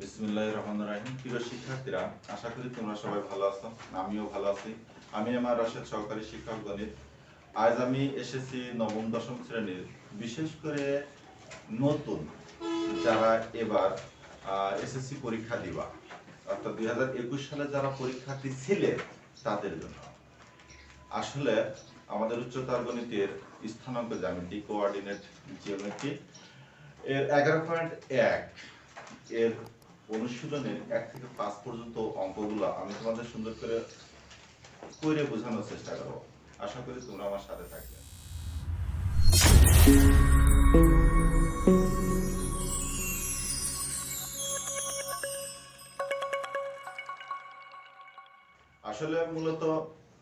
বিসমিল্লাহির রহমানির রহিম। প্রিয় শিক্ষার্থীরা, আশা করি তোমরা সবাই ভালো আছো। আমিও ভালো আছি। আমি আমার রাশেদ সহকারী শিক্ষক গণিত। আজ আমি এসেছি নবম দশম শ্রেণীর, বিশেষ করে নতুন যারা এবার এসএসসি পরীক্ষা দিবা, অর্থাৎ 2021 সালে যারা পরীক্ষার্থী ছিলে তাদের জন্য। আসলে আমাদের উচ্চতর গণিতের স্থানাঙ্ক জ্যামিতি, কোঅর্ডিনেট জিওমেট্রি এর 11.1 এর অনুশীলনের 1 থেকে 5 পর্যন্ত অঙ্কগুলো আমি তোমাদের সুন্দর করে বোঝানোর চেষ্টা করব। আশা করি তোমরা আমার সাথে থাকবে। আসলে মূলত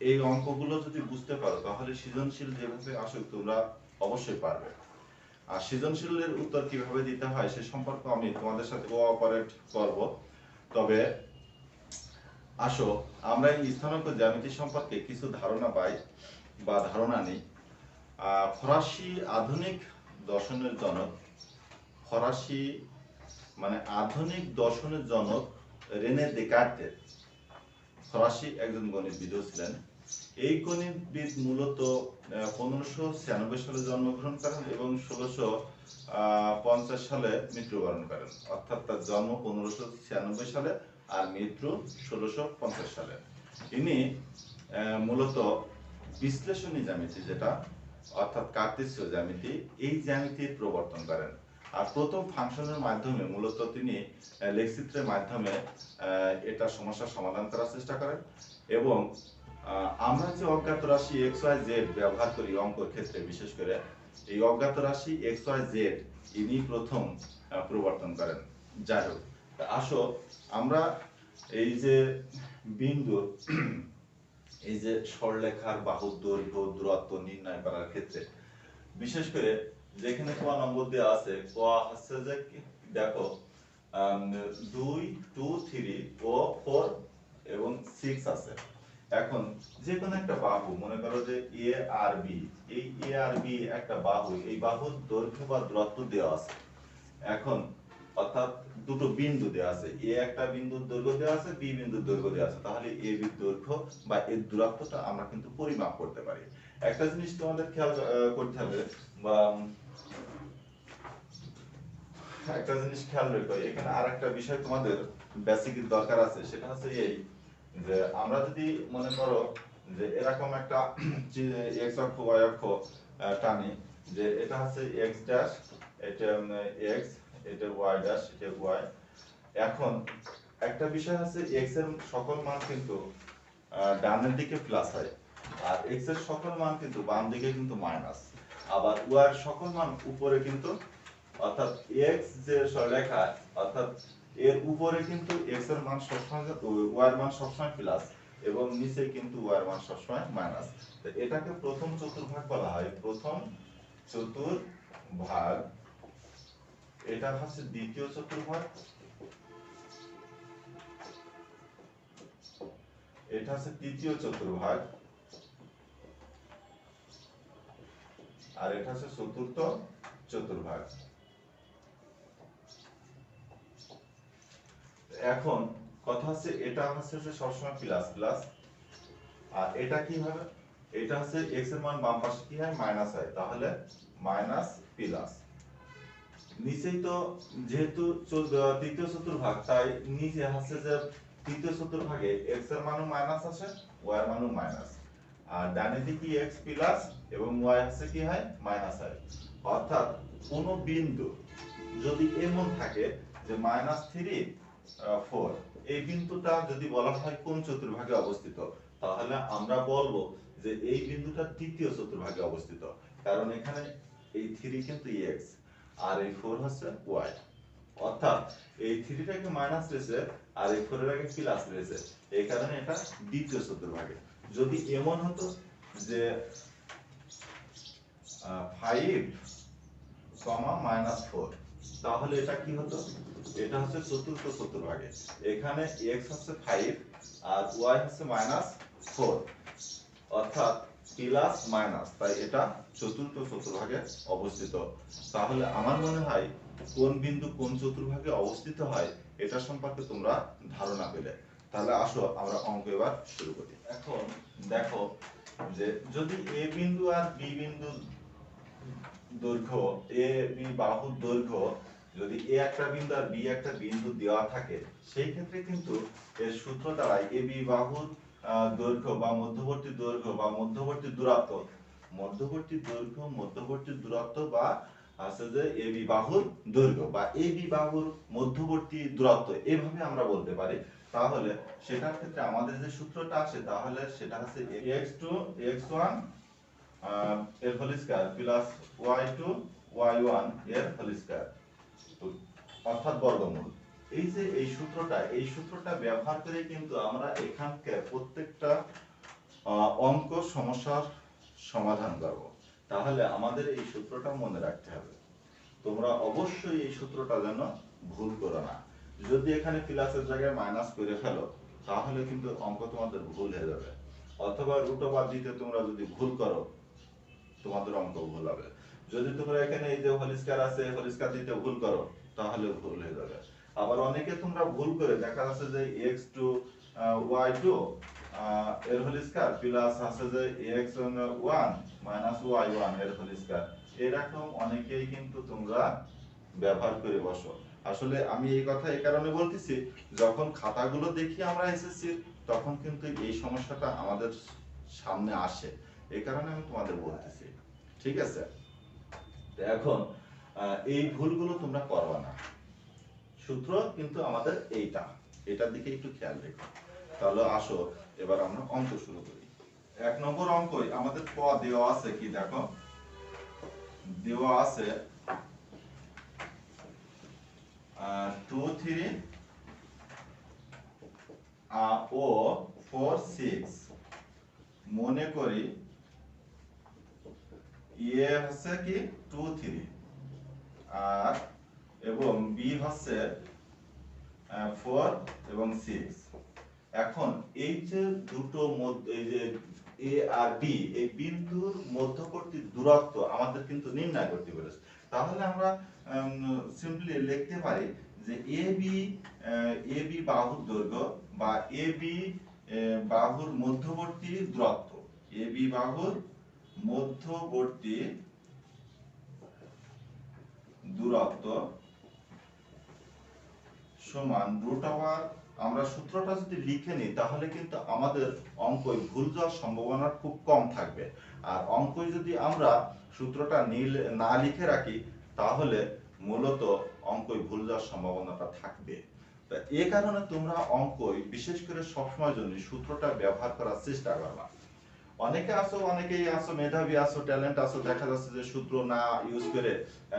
এই অঙ্কগুলো যদি বুঝতে পারো তাহলে সৃজনশীল যেভাবে আসুক তোমরা অবশ্যই পারবে। আর সৃজনশীলের উত্তর কিভাবে দিতে হয় সে সম্পর্কে আমি তোমাদের সাথে কোঅপারেট করব। তবে আসো আমরা এই স্থানাঙ্ক জ্যামিতি সম্পর্কে কিছু ধারণা পাই বা ধারণা নিই। ফরাসি আধুনিক দর্শনের জনক, ফরাসি মানে আধুনিক দর্শনের জনক রেনে দেকার্তের, ফরাসি একজন গণিতবিদও ছিলেন। এই গণিতবিদ মূলত 1596 সালে জন্মগ্রহণ করেন এবং 1650 সালে মৃত্যুবরণ করেন। অর্থাৎ তার জন্ম 1596 সালে আর মৃত্যু 1650 সালে। ইনি মূলত বিশ্লেষণী জ্যামিতি, যেটা অর্থাৎ কার্তেসীয় জ্যামিতি, এই জ্যামিতির প্রবর্তন করেন। আর প্রথম ফাংশনের মাধ্যমে মূলত তিনি লেখচিত্রের মাধ্যমে এটা সমস্যার সমাধান করার চেষ্টা করেন। এবং আমরা যে অজ্ঞাত রাশি এক্স ওয়াই জেড ব্যবহার করি অঙ্কর ক্ষেত্রে, বিশেষ করে এই অজ্ঞাত রাশি এক্স ওয়াই জেড ইনি প্রথম প্রবর্তন করেন। যাই হোক, আসো আমরা এই যে বিন্দু, এই যে সরলরেখার বাহুর দৈর্ঘ্য দূরত্ব নির্ণয় করার ক্ষেত্রে, বিশেষ করে যেখানে ক নম্বর দেওয়া আছে, ক হচ্ছে যে দেখো 2, 2, 3 ও 4 এবং 6 আছে। এখন যে কোনো একটা বাহু, মনে করো যে এ আর বি, এই এ আর বি একটা বাহু, এই বাহুর দৈর্ঘ্য বা দূরত্ব দেওয়া আছে। এখন অর্থাৎ দুটো বিন্দু দেওয়া আছে, এ একটা বিন্দুর দৈর্ঘ্য দেওয়া আছে, বি বিন্দুর দৈর্ঘ্য দেওয়া আছে, তাহলে এ বির দৈর্ঘ্য বা এর দূরত্বটা আমরা কিন্তু পরিমাপ করতে পারি। একটা জিনিস তোমাদের খেয়াল করতে হবে, বা একটা জিনিস খেয়াল রেখো, এখানে আরেকটা বিষয় তোমাদের বেসিক দরকার আছে, সেটা হচ্ছে এই যে আমরা যদি মনে করো যে এরকম একটা এক্স অক্ষ ওয়াই অক্ষ টানি, যে এটা হচ্ছে এক্স ড্যাশ, এটা এক্স, এটা ওয়াই ড্যাশ, এটা ওয়াই। এখন একটা বিষয় আছে, এক্স এর সকল মান কিন্তু ডানের দিকে প্লাস হয়, আর এক্স এর সকল মান কিন্তু বাম দিকে কিন্তু মাইনাস। আবার ওয়াই এর সকল মান উপরে কিন্তু, অর্থাৎ এক্স যে সরলরেখা, অর্থাৎ এর উপরে কিন্তু এক্স এর মান সবসময়, ওয়াই এর মান সবসময় প্লাস, এবং নিচে কিন্তু ওয়াই এর মান সবসময় মাইনাস। তো এটাকে প্রথম চতুর্ভাগ বলা হয়, প্রথম চতুর্ভাগ। এটা হচ্ছে দ্বিতীয় চতুর্ভাগ, এটা হচ্ছে তৃতীয় চতুর্ভাগ, আর এটা হচ্ছে চতুর্থ চতুর্ভাগ। এখন কথা হচ্ছে এটা হচ্ছে সবসময় প্লাস প্লাস, আর এটা কি হবে, এটা হচ্ছে x এর মান বাম পাশে কি হয়, মাইনাস হয়, তাহলে মাইনাস প্লাস। নিচেই তো যেহেতু তৃতীয় চতুর্ভাগ, তাই নিচে হচ্ছে যে তৃতীয় চতুর্ভাগে x এর মানও মাইনাস আছে, y এর মানও মাইনাস, আর ডানে দিকে x প্লাস এবং y হচ্ছে কি হয়, মাইনাস হয়। অর্থাৎ কোন বিন্দু যদি এমন থাকে যে -3, 4, এই বিন্দুটা যদি বলা হয় কোন চতুর্ভাগে অবস্থিত, তাহলে আমরা বলবো যে এই বিন্দুটা তৃতীয় চতুর্ভাগে অবস্থিত। কারণ এখানে এই 3 কিন্তু x আর এই 4 হচ্ছে y, অর্থাৎ এই 3টাকে মাইনাস রয়েছে আর এই 4 এর আগে প্লাস রয়েছে, এই কারণে এটা দ্বিতীয় চতুর্ভাগে। যদি এমন হতো যে 5, -4, তাহলে এটা কি হতো, এটা হচ্ছে চতুর্থ চতুর্ভাগে। এখানে x হচ্ছে 5 আর y হচ্ছে -4, অর্থাৎ প্লাস মাইনাস, তাই এটা চতুর্থ চতুর্ভাগে অবস্থিত। তাহলে আমার মনে হয় কোন বিন্দু কোন চতুর্ভাগে অবস্থিত হয় এটা সম্পর্কে তোমরা ধারণা পেলে। তাহলে আসো আমরা অঙ্ক এবার শুরু করি। এখন দেখো যে যদি এ বিন্দু আর বি বিন্দু দৈর্ঘ্য, এ বি বাহুর দৈর্ঘ্য যদি এ একটা বিন্দু আর বি একটা বিন্দু দেওয়া থাকে, সেই ক্ষেত্রে কিন্তু এর সূত্র দ্বারাই এ বি বাহুর দৈর্ঘ্য বা মধ্যবর্তী দৈর্ঘ্য বা মধ্যবর্তী দূরত্ব, মধ্যবর্তী দূরত্ব বা আছে যে এ বি বাহুর দৈর্ঘ্য বা এ বি বাহুর মধ্যবর্তী দূরত্ব, এভাবে আমরা বলতে পারি। তাহলে সেটার ক্ষেত্রে আমাদের যে সূত্রটা আসে তাহলে সেটা হচ্ছে x2 x1 এর whole square plus y2 y1 এর হোল স্কয়ার, অর্থাৎ বর্গমূল। এই সূত্রটা ব্যবহার করে কিন্তু আমরা এখানকার প্রত্যেকটা অঙ্ক সমস্যার সমাধান করব। তাহলে আমাদের এই সূত্রটা মনে রাখতে হবে। তোমরা অবশ্যই এই সূত্রটা যেন ভুল করো না। যদি এখানে প্লাসের জায়গায় মাইনাস করে ফেলো তাহলে কিন্তু অঙ্ক তোমাদের ভুল হয়ে যাবে, অথবা রুট ওভার দিতে তোমরা যদি ভুল করো তোমাদের অঙ্ক ভুল হবে। যদি তোমরা এখানে এই যে হোল স্কয়ার আছে হোল স্কয়ার দিতে ভুল করো তাহলে ভুল হয়ে যাবে। আবার অনেকে তোমরা ভুল করে দেখা যাচ্ছে যে x2 y2 এর হোল স্কয়ার প্লাস আছে যে x1 y1 এর হোল স্কয়ার, এরকম অনেকেই কিন্তু তোমরা ব্যবহার করে বসো। আসলে আমি এই কথা এই কারণে বলতেছি, যখন খাতাগুলো দেখি আমরা এসএসসি তখন কিন্তু এই সমস্যাটা আমাদের সামনে আসে, এই কারণে আমি তোমাদের বলতেছি। ঠিক আছে, এখন এই ভুলগুলো তোমরা করবা না। সূত্র কিন্তু আমাদের এটার দিকে একটু খেয়াল রেখো। তাহলে আসো এবার আমরা অঙ্ক শুরু করি। 1 নম্বর অঙ্কই আমাদের ক দেওয়া আছে, কি দেখো দেওয়া আছে 2 3 ও 4 6। মনে করি এ হচ্ছে কি 2 3 আর এবং বি হচ্ছে 4 এবং 6। এখন এই যে দুটো এই যে এ আর বি এই বিন্দুর মধ্যবর্তী দূরত্ব আমাদের কিন্তু নির্ণয় করতে বলেছে। তাহলে আমরা সিম্পলি লিখতে পারি যে এ বি বাহুর দৈর্ঘ্য বা এ বি বাহুর মধ্যবর্তী দূরত্ব, এ বি বাহুর মধ্যবর্তী দূরত্ব সমান রুট ওভার। আমরা সূত্রটা যদি লিখে নিই তাহলে কিন্তু আমাদের অঙ্কই ভুল যাওয়ার সম্ভাবনা খুব কম থাকবে। আর অঙ্কই যদি আমরা সূত্রটা না লিখে রাখি তাহলে মূলত অঙ্কই ভুল যাওয়ার সম্ভাবনাটা থাকবে। তা এই কারণে তোমরা অঙ্কই বিশেষ করে সবসময় জন্য সূত্রটা ব্যবহার করার চেষ্টা করবা। অনেকেই আসো মেধাবী আসো ট্যালেন্ট আসো, দেখা যাচ্ছে যে সূত্র না ইউজ করে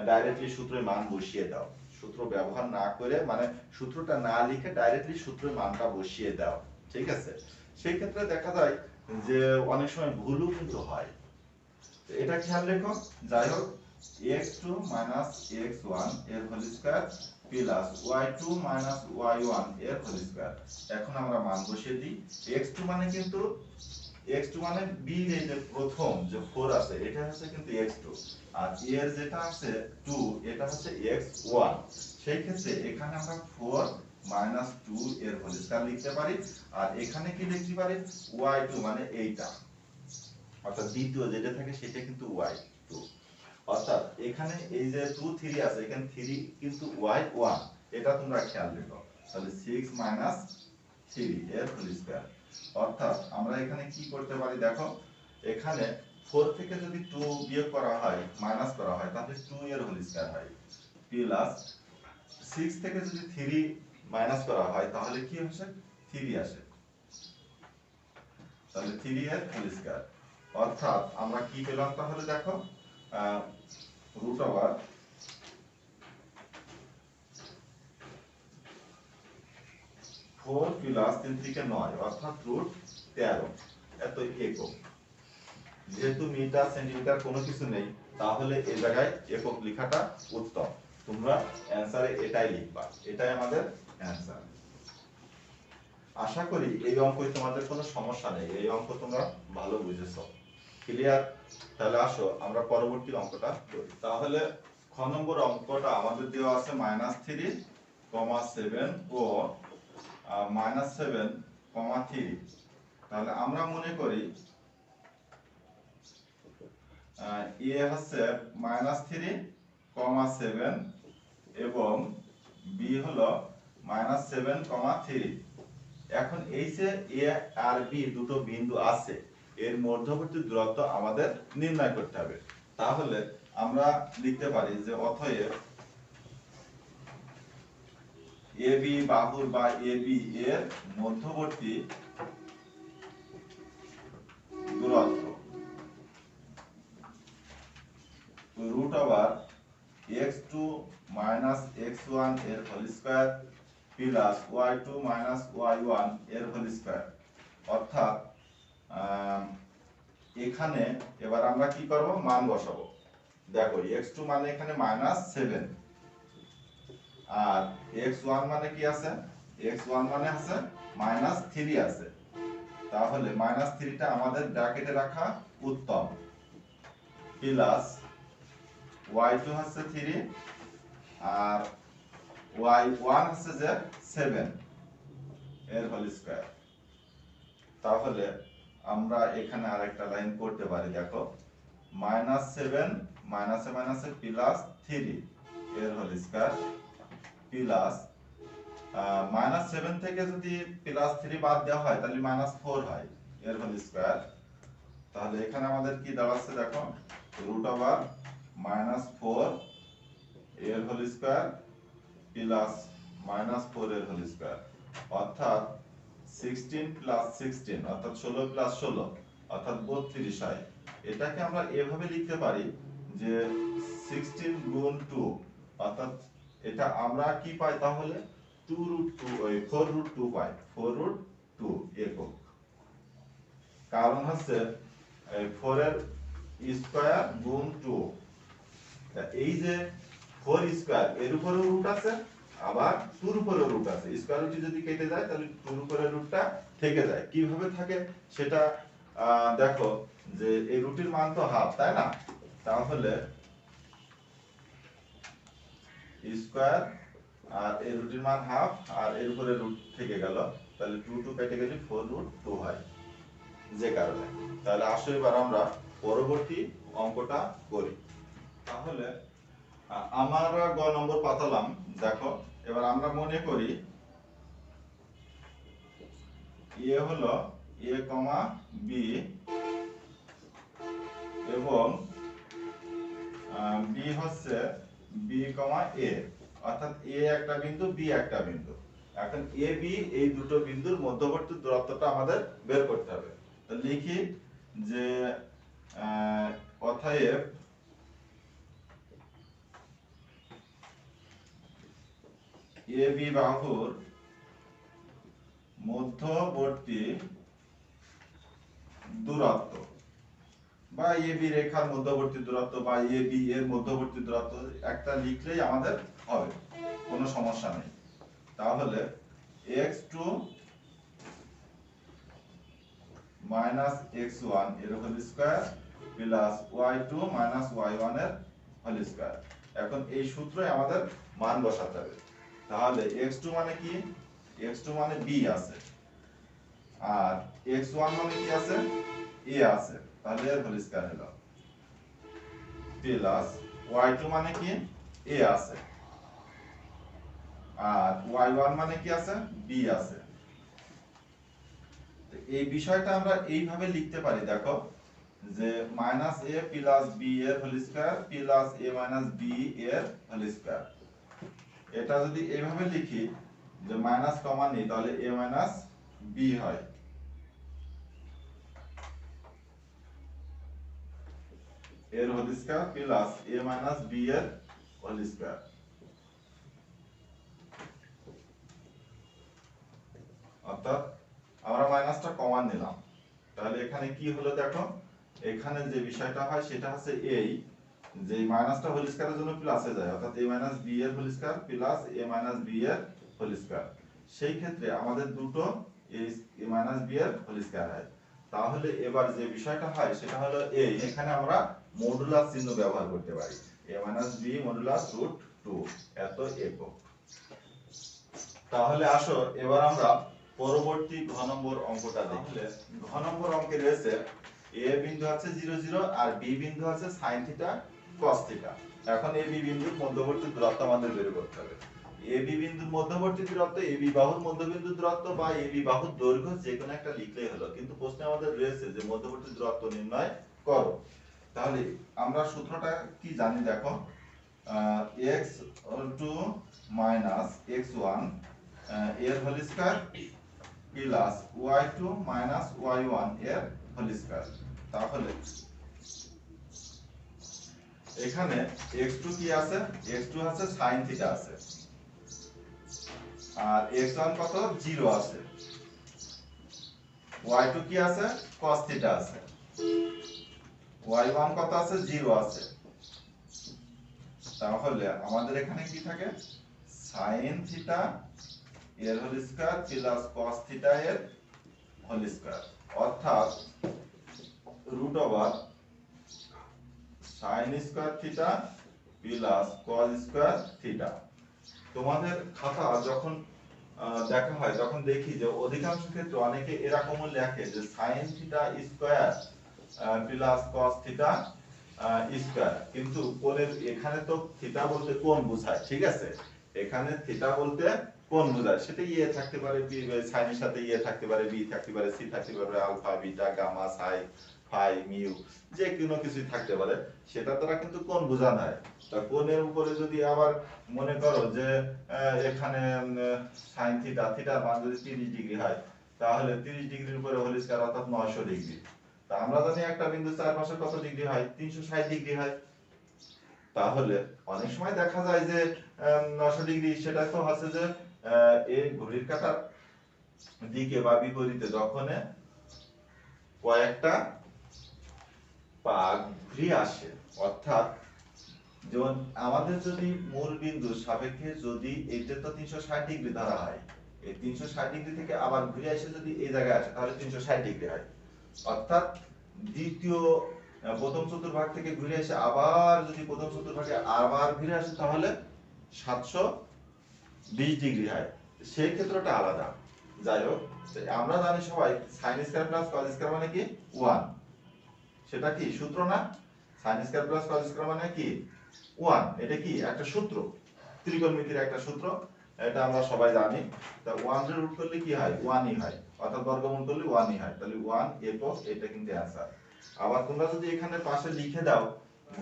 ডাইরেক্টলি সূত্রের মান বসিয়ে দাও, সূত্র ব্যবহার না করে মানে সূত্রটা না লিখে ডাইরেক্টলি সূত্রের মানটা বসিয়ে দাও। ঠিক আছে, সেই ক্ষেত্রে দেখা যায় যে অনেক সময় ভুলও কিন্তু হয়, এটা খেয়াল রেখো। যাই হোক x2 x1 এর whole square plus y2 y1 এর হোল স্কয়ার। এখন আমরা মান বসিয়ে দিই। x2 মানে কিন্তু x2 মানে b এর যে প্রথম যে 4 আছে এটা হচ্ছে কিন্তু x2, আর এর যেটা আছে 2 এটা হচ্ছে x1। সেই ক্ষেত্রে এখানে আমরা 4 2 এর হোল স্কয়ার লিখতে পারি, আর এখানে কি লিখতে পারি y2 মানে এইটা, অর্থাৎ দ্বিতীয় যেটা থাকে সেটা কিন্তু y2। অর্থাৎ এখানে এই যে 2 3 আছে এখানে 3 কিন্তু y1, এটা তোমরা খেয়াল রেখো। তাহলে 6 3 এর হোল স্কয়ার। অর্থাৎ আমরা এখানে কি করতে পারি দেখো, এখানে 4 থেকে যদি 2 বিয়োগ করা হয় মাইনাস করা হয় তাহলে 2 এর হোল স্কয়ার হয়, প্লাস 6 থেকে যদি 3 মাইনাস করা হয় তাহলে কি হচ্ছে 3 আসে, তাহলে 3 এর হোল স্কয়ার। অর্থাৎ আমরা কি পেলাম তাহলে দেখো রুট ওভার 4 প্লাস 3 থেকে 9 অর্থাৎ রুট 13 এত একক। যেহেতু মিটার সেন্টিমিটার কোনো কিছু নেই তাহলে এই জায়গায় একক লেখাটা উত্তম। তোমরা অ্যানসারে এটাই লিখবা, এটাই আমাদের অ্যানসার। আশা করি এই অঙ্কই তোমাদের কোনো সমস্যা নেই, এই অঙ্ক তোমরা ভালো বুঝেছো। ক্লিয়ার? তাহলে আসো আমরা পরবর্তী অঙ্কটা করি। তাহলে খ নম্বর অঙ্কটা আমাদের দেওয়া আছে -3 7 ও -7, 3। তাহলে আমরা মনে করি এ হচ্ছে -3, 7 এবং বি হলো -7, 3। এখন এই যে এ আর বি দুটো বিন্দু আছে, এর মধ্যবর্তী দূরত্ব আমাদের নির্ণয় করতে হবে। তাহলে আমরা লিখতে পারি যে অতএব এবি বাহুর বা এবি এর মধ্যবর্তী দূরত্ব √x2 x1 এর whole square plus y2 y1 এর হোল স্কয়ার। অর্থাৎ এখানে এবার আমরা কি করব, মান বসাবো। দেখো x2 মানে এখানে -7 আর x1 মানে কি আছে, x1 মানে আছে -3 আছে। তাহলে -3টা আমাদের ব্র্যাকেটে রাখা উত্তম, প্লাস y2 হচ্ছে 3 আর y1 হচ্ছে যে 7 এর হোল স্কয়ার। তাহলে আমরা এখানে আরেকটা লাইন করতে পারি। দেখো -7 মাইনাসে মাইনাসে +3 এর হোল স্কয়ার প্লাস -7 থেকে যদি +3 বাদ দেওয়া হয় তাহলে -4 হয় এর হোল স্কয়ার। তাহলে এখানে আমাদের কি দাঁড়াচ্ছে, দেখো √-4 এর হোল স্কয়ার প্লাস -4 এর হোল স্কয়ার, অর্থাৎ 16 + 16 অর্থাৎ 16 + 16 অর্থাৎ 32 হয়। এটাকে আমরা এভাবে লিখতে পারি যে 16 গুণ 2, অর্থাৎ এটা আমরা কি পাই তাহলে 2√2 ওই 4√2 পাই, 4√2 একক। কারণ হচ্ছে 4 এর স্কয়ার গুণ 2, এই যে 4 স্কয়ার এর উপরেও রুট আছে, আবার 2 এর উপরেও রুট আছে। স্কয়ার রুটটি যদি কেটে যায় তাহলে 2 এর উপরের রুটটা থেকে যায়। কিভাবে থাকে সেটা দেখো, যে এই রুটের মান তো হাফ, তাই না? তাহলে স্কয়ার আর এই রুটের মান হাফ আর এর উপরে রুট থেকে গেল, তাহলে 2 কেটে গেলে 4√2 হয় যে কারণে। তাহলে আসো এবার আমরা পরবর্তী অঙ্কটা করি। তাহলে আমরা গ নম্বর পাতালাম। দেখো এবার আমরা মনে করি এ হলো a, b এবং b হচ্ছে b, a, অর্থাৎ a একটা বিন্দু, b একটা বিন্দু। এখন a b এই দুটো বিন্দুর মধ্যবর্তী দূরত্বটা আমাদের বের করতে হবে। তো লিখি যে অতএব এ বি বাহুর মধ্যবর্তী দূরত্ব বা এ বি রেখার মধ্যবর্তী দূরত্ব বা এ বি এর মধ্যবর্তী দূরত্ব একটা লিখলেই আমাদের হবে, কোনো সমস্যা নেই। তাহলে x2 x1 এর whole square plus y2 y1 এর হোল স্কয়ার। এখন এই সূত্রে আমাদের মান বসাতে হবে। তাহলে x2 মানে কি, x2 মানে b আছে আর x1 মানে কি আছে, a আছে, তাহলে এর হোল স্কয়ার হলো প্লাস y2 মানে কি, a আছে আর y1 মানে কি আছে, b আছে। এই বিষয়টা আমরা এইভাবে লিখতে পারি। দেখো যে -a + b এর whole square plus a - b এর হোল স্কয়ার। এটা যদি এইভাবে লিখি যে মাইনাস কমন নিই তাহলে a - b হয়, এর whole square plus a - b এর হোল স্কয়ার। অর্থাৎ আমরা মাইনাসটা কমন নিলাম। তাহলে এখানে কি হলো, দেখো এখানে যে বিষয়টা হয় সেটা হচ্ছে এই যে মাইনাসটা হোল স্কয়ারের জন্য প্লাসে যায়, অর্থাৎ a - b এর whole square plus a - b এর হোল স্কয়ার। সেই ক্ষেত্রে আমাদের দুটো a - b এর হোল স্কয়ার হয়। তাহলে এবার যে বিষয়টা হয় সেটা হলো এই, এখানে আমরা মডুলাস চিহ্ন ব্যবহার করতে পারি, a - b মডুলাস √2 এত একক। তাহলে আসো এবার আমরা পরবর্তী ঘ নম্বর অঙ্কটা দেখি। ঘ নম্বর অঙ্কে রয়েছে এ বিন্দু আছে 0 0 আর বি বিন্দু আছে sin থিটা cos থিটা। এখন এ বি বিন্দুর মধ্যবর্তী দূরত্ব আমাদের বের করতে হবে। এ বি বিন্দুর মধ্যবর্তী দূরত্ব, এ বি বাহুর মধ্যবিন্দু দূরত্ব বা এ বি বাহুর দৈর্ঘ্য যে কোনো একটা লিখলেই হলো, কিন্তু প্রশ্নে আমাদের রয়েছে যে মধ্যবর্তী দূরত্ব নির্ণয় করো। তাহলে আমরা সূত্রটা কি জানি দেখো, x2 minus x1 এর whole square plus y2 minus y1 এর হোল স্কয়ার। তাহলে এখানে x2 কি আছে, x2 আছে sin থিটা আছে, আর x1 কত 0 আছে, y2 কি আছে cos থিটা আছে, y1 কত আছে 0 আছে। তাহলে আমাদের এখানে কি থাকে, sin থিটা এর whole square plus cos theta এর হোল স্কয়ার, অর্থাৎ root over sin square theta plus cos square theta. তোমাদের খাতা যখন দেখা হয় তখন দেখি যে অধিকাংশ ক্ষেত্রে অনেকে এরকমও লেখে যে sin theta square plus cos theta square, কিন্তু কোণের এখানে তো থিটা বলতে কোণ বোঝায়, ঠিক আছে, এখানে থিটা বলতে কোণ বোঝায়, সেটা ইয়ে থাকতে পারে, বি সাইনের সাথে ইয়ে থাকতে পারে, বি থাকতে পারে, সি থাকতে পারে, আলফা বিটা গামা সাই ফাই মিউ যে কোনো কিছু থাকতে পারে, সেটা দ্বারা কিন্তু কোণ বোঝানো হয়। তা কোণের উপরে যদি আবার মনে করো যে এখানে সাইন থিটা, থিটার মান যদি 30 ডিগ্রি হয়, তাহলে 30 ডিগ্রির উপরে হোল স্কয়ার অর্থাৎ 900 ডিগ্রি। তা আমরা জানি একটা বিন্দু চারপাশে কত ডিগ্রি হয়, 360 ডিগ্রি হয়। তাহলে অনেক সময় দেখা যায় যে 900 ডিগ্রি, সেটা তো হচ্ছে যে এই ঘড়ির কাঁটার দিকে বা বিপরীতে যখন কয়েকটা পাক ঘুরে আসে, অর্থাৎ যেমন আমাদের যদি মূল বিন্দুর সাপেক্ষে যদি এইটা তো 360 ডিগ্রি ধরা হয়, এই 360 ডিগ্রি থেকে আবার ঘুরে এসে যদি এই জায়গায় আসে তাহলে 360 ডিগ্রি হয়, অর্থাৎ দ্বিতীয় প্রথম চতুর্ভাগ থেকে ঘুরে এসে আবার যদি প্রথম চতুর্ভাগে আবার ঘুরে আসে তাহলে 720 ডিগ্রি হয়, সেই ক্ষেত্রটা আলাদা। যাই হোক, আমরা জানি সবাই sin square plus cos square মানে কি 1, সেটা কি সূত্র না, sin square plus cos square মানে কি 1, এটা কি একটা সূত্র, ত্রিকোণমিতির একটা সূত্র, এটা আমরা সবাই জানি। তা 1 এর রুট করলে কি হয় 1 ই হয়, অর্থাৎ বর্গমূল করলে 1 ই হয়, তাহলে 1 একক, এটা কিন্তু অ্যানসার। আবার তোমরা যদি এখানে পাশে লিখে দাও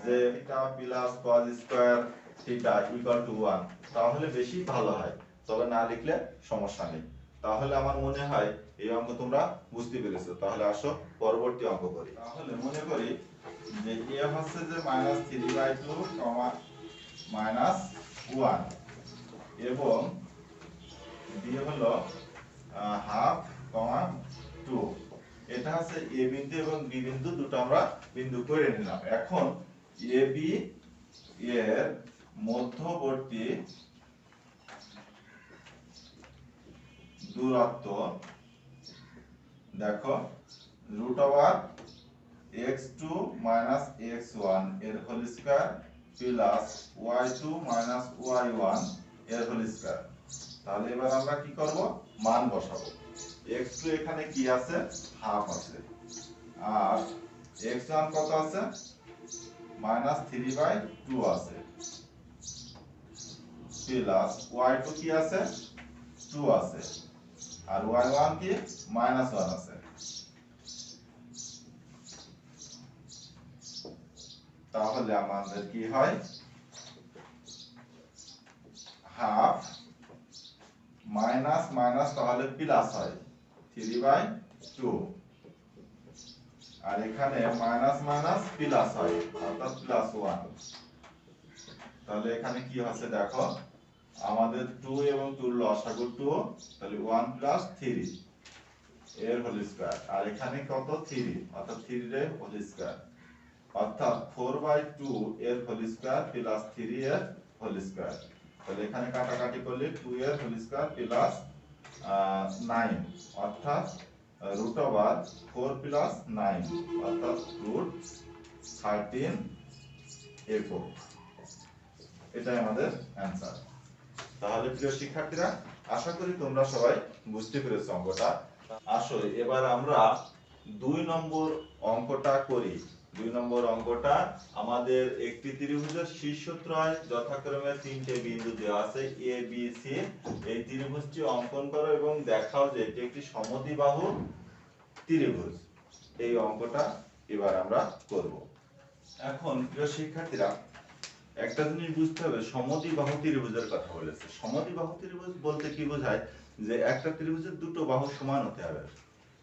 যে theta plus cos square theta equal to 1, তাহলে বেশি ভালো হয়, তবে না লিখলে সমস্যা নেই। তাহলে আমার মনে হয় এই অঙ্ক তোমরা বুঝতে পেরেছো। তাহলে আসো পরবর্তী অঙ্ক করি। তাহলে মনে করি যে a হচ্ছে যে -3/2 -1 এবং b হলো হাফ 2, এটা হচ্ছে a বিন্দু এবং b বিন্দু, দুটো আমরা বিন্দু করে নিলাম। এখন a b এর মধ্যবর্তী দূরত্ব দেখো root over x2 minus x1 এর whole square plus y2 minus y1 এর হোল স্কয়ার। তাহলে এবার আমরা কি করব, মান বসাবো। x2 এখানে কি আছে হাফ আছে, আর x1 কত আছে -3/2 আছে, প্লাস y2 কি আছে 2 আছে, আর y1 কি -1 আছে। তাহলে আমাদের কি হয়, হাফ মাইনাস মাইনাস তাহলে প্লাস হয় 3/2, আর এখানে মাইনাস মাইনাস প্লাস হয় অর্থাৎ +1। তাহলে এখানে কি হচ্ছে দেখো, আমাদের 2 এবং 2 লসাগু 2, তাহলে 1 + 3 এর হোল স্কয়ার, আর এখানে কত 3 অর্থাৎ 3 এর হোল স্কয়ার, অর্থাৎ 4/2 এর হোল স্কয়ার প্লাস 3 এর হোল স্কয়ার। তাহলে এখানে কাটাকাটি করলে 2 এর হোল স্কয়ার প্লাস 9, অর্থাৎ রুট ওভার 4 + 9 অর্থাৎ √13 একক, এটাই আমাদের অ্যানসার। তাহলে প্রিয় শিক্ষার্থীরা, আশা করি তোমরা সবাই বুঝতে পেরেছো অঙ্কটা। আসো এবার আমরা 2 নম্বর অঙ্কটা করি। 2 নম্বর অঙ্কটা আমাদের একটি ত্রিভুজের শীর্ষত্রয় যথাক্রমে 3টে বিন্দু দেওয়া আছে এ বি সি। এই ত্রিভুজটি অঙ্কন করো এবং দেখাও যে এটি একটি সমদ্বিবাহু ত্রিভুজ। এই অঙ্কটা এবার আমরা করব। এখন প্রিয় শিক্ষার্থীরা, একটা জিনিস বুঝতে হবে, সমদ্বিবাহু ত্রিভুজের কথা বলেছে। সমদ্বিবাহু ত্রিভুজ বলতে কি বোঝায়, যে একটা ত্রিভুজের দুটো বাহু সমান হতে হবে,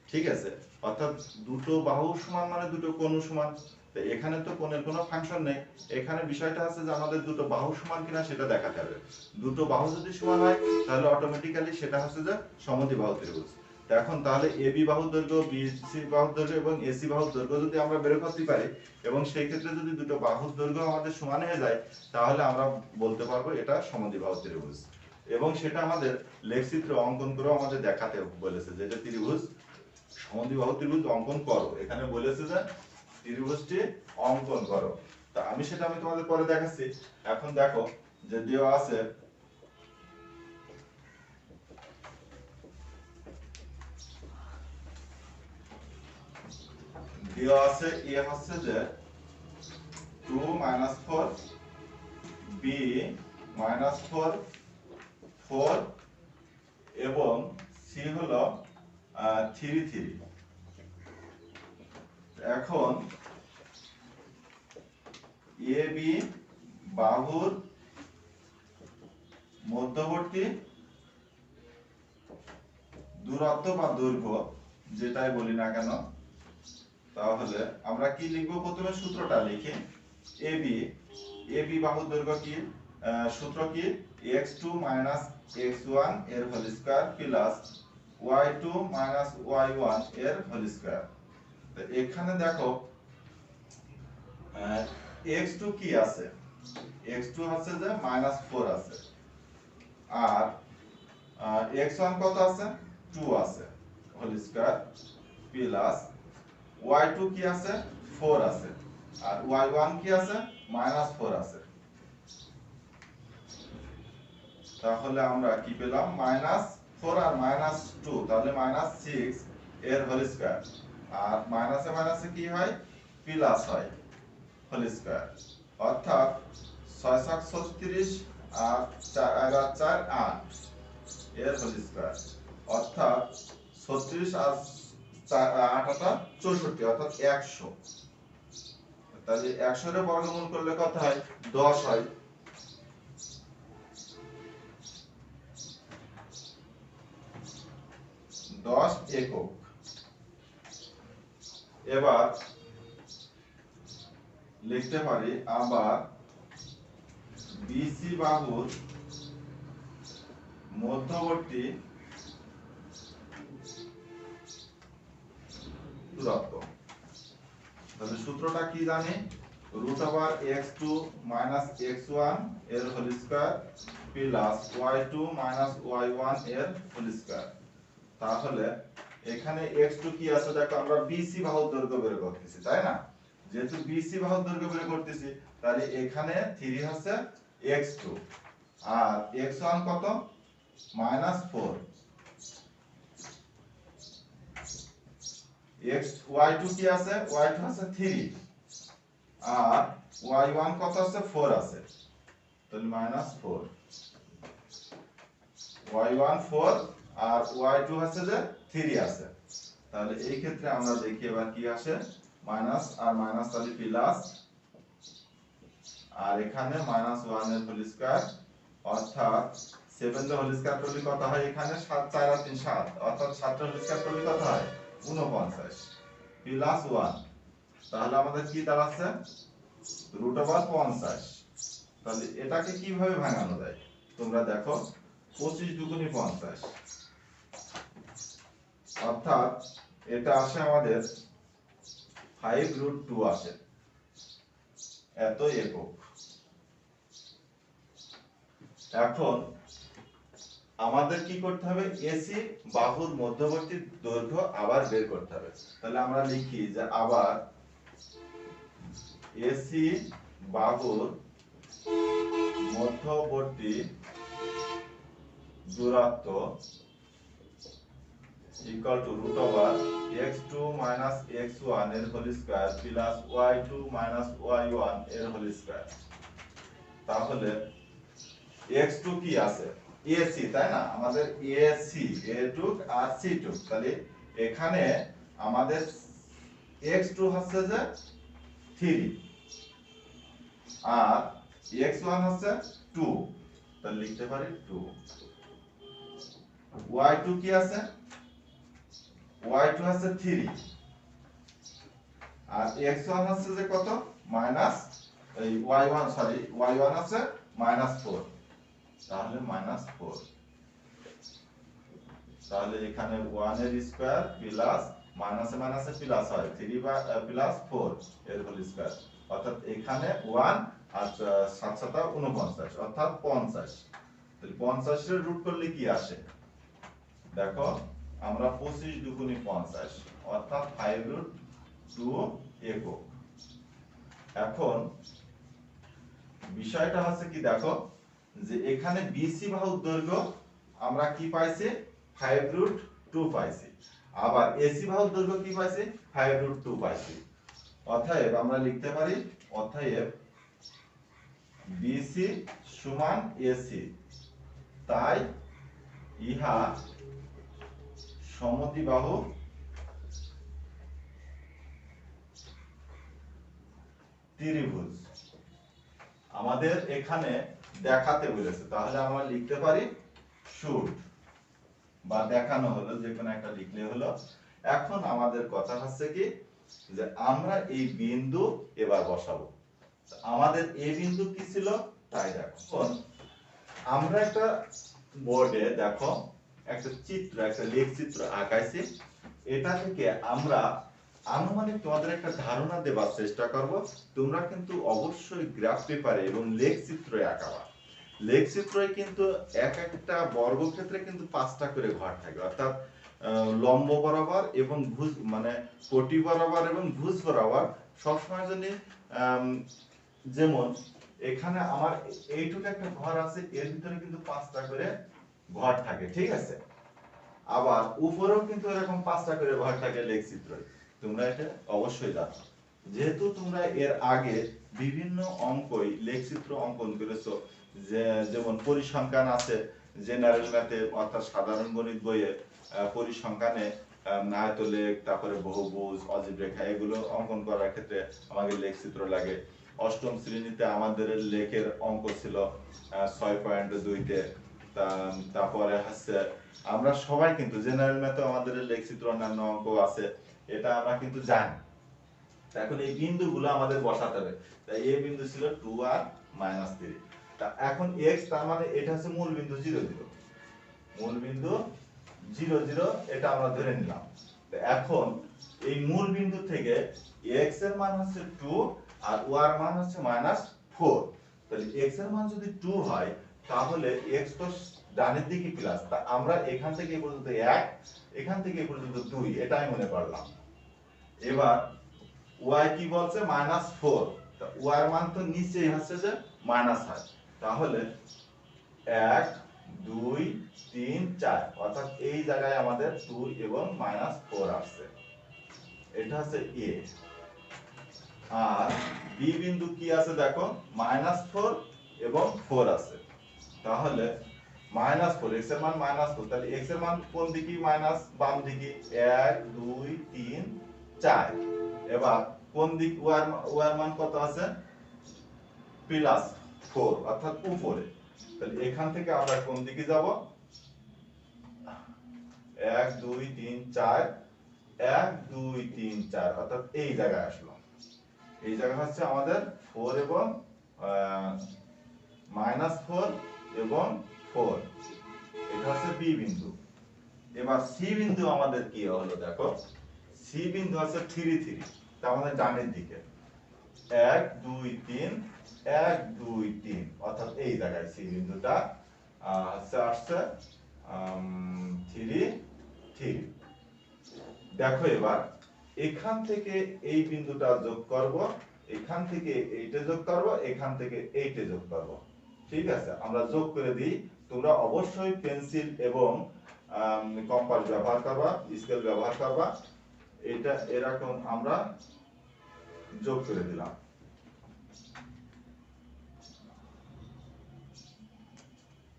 ঠিক আছে? অর্থাৎ দুটো বাহু সমান মানে দুটো কোণ সমান। তো এখানে তো কোণের কোনো ফাংশন নেই, এখানে বিষয়টা আছে যে আমাদের দুটো বাহু সমান কিনা সেটা দেখাতে হবে। দুটো বাহু যদি সমান হয় তাহলে অটোমেটিক্যালি সেটা হচ্ছে যে সমদ্বিবাহু ত্রিভুজ। তো এখন তাহলে এবি বাহুর দৈর্ঘ্য, বিসি বাহুর দৈর্ঘ্য এবং এসি বাহুর দৈর্ঘ্য যদি আমরা বের করতে পারি এবং সেই ক্ষেত্রে যদি দুটো বাহুর দৈর্ঘ্য আমাদের সমান হয়ে যায়, তাহলে আমরা বলতে পারবো এটা সমদ্বিবাহু ত্রিভুজ। এবং সেটা আমাদের লেখচিত্র অঙ্কন করে আমাদের দেখাতে বলেছে যে এটা ত্রিভুজ, সমদ্বিবাহু ত্রিভুজ অঙ্কন করো। এখানে বলেছে যে ত্রিভুজটি অঙ্কন করো। তা আমি তোমাদের পরে দেখাচ্ছি। এখন দেখো যে দেওয়া আছে এ হচ্ছে যে 2 - 4, বি -4 4 এবং সি হলো 3 3। এখন এ বি বাহুর মধ্যবর্তী দূরত্ব বা দৈর্ঘ্য যেটাই বলি না কেন, তাহলে আমরা কি লিখবো? প্রথমে সূত্রটা লিখি। এবি বাহুর দৈর্ঘ্য কি, সূত্র কি, x2 - x1 এর whole square plus y2 - y1 এর হোল স্কয়ার। তো এখানে দেখো x2 কি আছে, x2 হচ্ছে যে -4 আছে, আর x1 কত আছে, 2 আছে হোল স্কয়ার প্লাস y2 কি আছে, 4 আছে, আর y1 কি আছে, -4 আছে। তাহলে আমরা কি পেলাম, -4 আর -2, তাহলে -6 এর হোল স্কয়ার, আর মাইনাসে মাইনাসে কি হয়, প্লাস হয় হোল স্কয়ার, অর্থাৎ 6 × 36 আর 4 × 8 এর হোল স্কয়ার, অর্থাৎ 36 আর 8 64, অর্থাৎ 100। তাহলে 100 এর বর্গমূল করলে কত হয়, 10 হয়। 10 একক। এবার লিখতে পারি আবার বিসি বাহুর মধ্যবর্তী দূরত্ব। তাহলে সূত্রটা কি জানি, √x2 - x1 এর whole square plus y2 - y1 এর হোল স্কয়ার। তাহলে এখানে x2 কি আছে, দেখো আমরা বিসি বাহুর দৈর্ঘ্য বের করতেছি, তাই না? যেহেতু বিসি বাহুর দৈর্ঘ্য বের করতেছি, তাহলে এখানে 3 হচ্ছে x2, আর x1 কত, -4, y2 কি আছে, y2 আছে 3, আর y1 কত আছে, 4 আছে, তাহলে -4, y1 4 আর y2 হচ্ছে যে 3 আছে। তাহলে এই ক্ষেত্রে আমরা দেখি এবার কি আসে, মাইনাস আর মাইনাস তাহলে প্লাস, আর এখানে -1 এর হোল স্কয়ার, অর্থাৎ 7 এর হোল স্কয়ার করলে কত হয়, এখানে 7 4 আর 3 7, অর্থাৎ 7 এর হোল স্কয়ার করলে কত হয়, 49 প্লাস 1। তাহলে আমাদের কি দাঁড়াচ্ছে, √50। তাহলে এটাকে কিভাবে ভাঙানো যায়, তোমরা দেখো, 25 দুগুণে 50, অর্থাৎ এটা আসে আমাদের 5√2 আসে, এত একক। এখন আমাদের কি করতে হবে, এসি বাহুর মধ্যবর্তী দৈর্ঘ্য আবার বের করতে হবে। তাহলে আমরা লিখি যে আবার এসি বাহুর মধ্যবর্তী দূরত্ব equal to root over x2 minus x1 এর whole square plus y2 minus y1 এর হোল স্কয়ার। তাহলে x2 কি আছে? ac, তাই না? আমাদের ac a took R c টুক, তাহলে এখানে আমাদের x2 হচ্ছে যে 3 আর x1 হচ্ছে 2, তাহলে লিখতে পারি 2। y2 কি আছে? y2 হচ্ছে 3 আর x1 হচ্ছে যে কত? মাইনাস এই y1, সরি y1 আছে -4, তাহলে -4। তাহলে এখানে 1 এর স্কয়ার প্লাস মাইনাসে মাইনাসে প্লাস হয় 3 বা প্লাস 4 এর হোল স্কয়ার, অর্থাৎ এখানে 1 আর 7 7 49, অর্থাৎ 50। তাহলে 50 এর রুট করলে কি আসে? দেখো আমরা 25 দুগুণে 50, অর্থাৎ 5√2 একক। এখন বিষয়টা হচ্ছে কি, দেখো যে এখানে বিসি বাহুর দৈর্ঘ্য আমরা কি পাইছি? 5√2 পাইছি, আবার এসি বাহুর দৈর্ঘ্য কি পাইছি? 5√2 পাইছি। অতএব আমরা লিখতে পারি, অতএব বিসি সমান এসি, তাই ইহা সমদ্বিবাহু ত্রিভুজ। আমাদের এখানে দেখাতে বলেছে, তাহলে আমরা লিখতে পারি শুড, বা দেখানো হলো, যে কোনো একটা লিখলে হলো। এখন আমাদের কথা হচ্ছে কি, যে আমরা এই বিন্দু এবার বসাবো। আমাদের এই বিন্দু কি ছিল তাই দেখো। এখন আমরা একটা বোর্ডে দেখো একটা চিত্র, একটা লেখ চিত্র আঁকাইছি। এটা থেকে আমরা আনুমানিক তোমাদের একটা ধারণা দেবার চেষ্টা করব। তোমরা কিন্তু অবশ্যই গ্রাফ পেপারে এবং লেখ চিত্রে আঁকাবা। লেখ চিত্রে কিন্তু এক একটা বর্গক্ষেত্রে কিন্তু 5টা করে ঘর থাকে, অর্থাৎ লম্ব বরাবর এবং ভুজ, মানে কোটি বরাবর এবং ভুজ বরাবর সবসময় জন্য। যেমন এখানে আমার এইটুকু একটা ঘর আছে, এর ভিতরে কিন্তু 5টা করে ঘর থাকে, ঠিক আছে? আবার উপরেও কিন্তু এরকম 5টা করে ঘর থাকে লেখ চিত্রে, তোমরা এটা অবশ্যই জানো। যেহেতু তোমরা এর আগে বিভিন্ন অঙ্কই লেখচিত্র অঙ্কন করেছো, যেমন পরিসংখ্যান আছে জেনারেল ম্যাথে, অর্থাৎ সাধারণ গণিত বইয়ে পরিসংখ্যানে আয়তলেখ, তারপরে বহুভুজ, অজীব রেখা, এগুলো অঙ্কন করার ক্ষেত্রে আমাদের লেখচিত্র লাগে। অষ্টম শ্রেণীতে আমাদের লেখের অঙ্ক ছিল 6.2-তে। তারপরে হচ্ছে আমরা সবাই কিন্তু জেনারেল ম্যাথে আমাদের লেখচিত্র অন্যান্য অঙ্ক আছে, এটা আমরা কিন্তু জানি। এখন এই বিন্দুগুলো আমাদের বসাতে হবে। তাই এই বিন্দু ছিল 2 আর -3। তা এখন x, তার মানে এটা হচ্ছে মূল বিন্দু 0 0, মূল বিন্দু 0 0, এটা আমরা ধরে নিলাম। তো এখন এই মূল বিন্দু থেকে x এর মান হচ্ছে 2 আর y এর মান হচ্ছে -4। তাহলে x এর মান যদি 2 হয়, তাহলে x তো ডানের দিকে প্লাস, তা আমরা এখান থেকে এই পর্যন্ত 1, এখান থেকে এই পর্যন্ত 2, এটাই মনে করলাম। এবার y কি বলছে? -4, তা y এর মান তো নিচেই হচ্ছে যে মাইনাস হয়, তাহলে 1 2 3 4, অর্থাৎ এই জায়গায় আমাদের 2 এবং -4 আসছে। এটা হচ্ছে a। আর b বিন্দু কি আছে দেখো, -4 এবং 4 আছে, তাহলে -4, x এর মান -4, তাহলে x এর মান কোন দিকে? মাইনাস বাম দিকে, 1 2 3 4। এবার কোন দিক? y এর মান কত আছে? +4, অর্থাৎ উপরে। তাহলে এখান থেকে আমরা কোন দিকে যাব? 1 2 3 4, 1 2 3 4, অর্থাৎ এই জায়গায় আসলাম। এই জায়গা হচ্ছে আমাদের 4 এবং -4 এবং 4, এটা হচ্ছে বি বিন্দু। এবার সি বিন্দু আমাদের কি হলো দেখো, সি বিন্দু আছে 3 3, তা আমাদের ডানের দিকে 1 2 3 1 2 3, অর্থাৎ এই জায়গায় সি বিন্দুটা আসছে 3 3। দেখো এবার এখান থেকে এই বিন্দুটা যোগ করব, এখান থেকে এইটা যোগ করব, এখান থেকে এইটা যোগ করব, ঠিক আছে? আমরা যোগ করে দিই, তোমরা অবশ্যই পেন্সিল এবং কম্পাস ব্যবহার করবা, স্কেল ব্যবহার করবা। এটা এরকম আমরা যোগ করে দিলাম।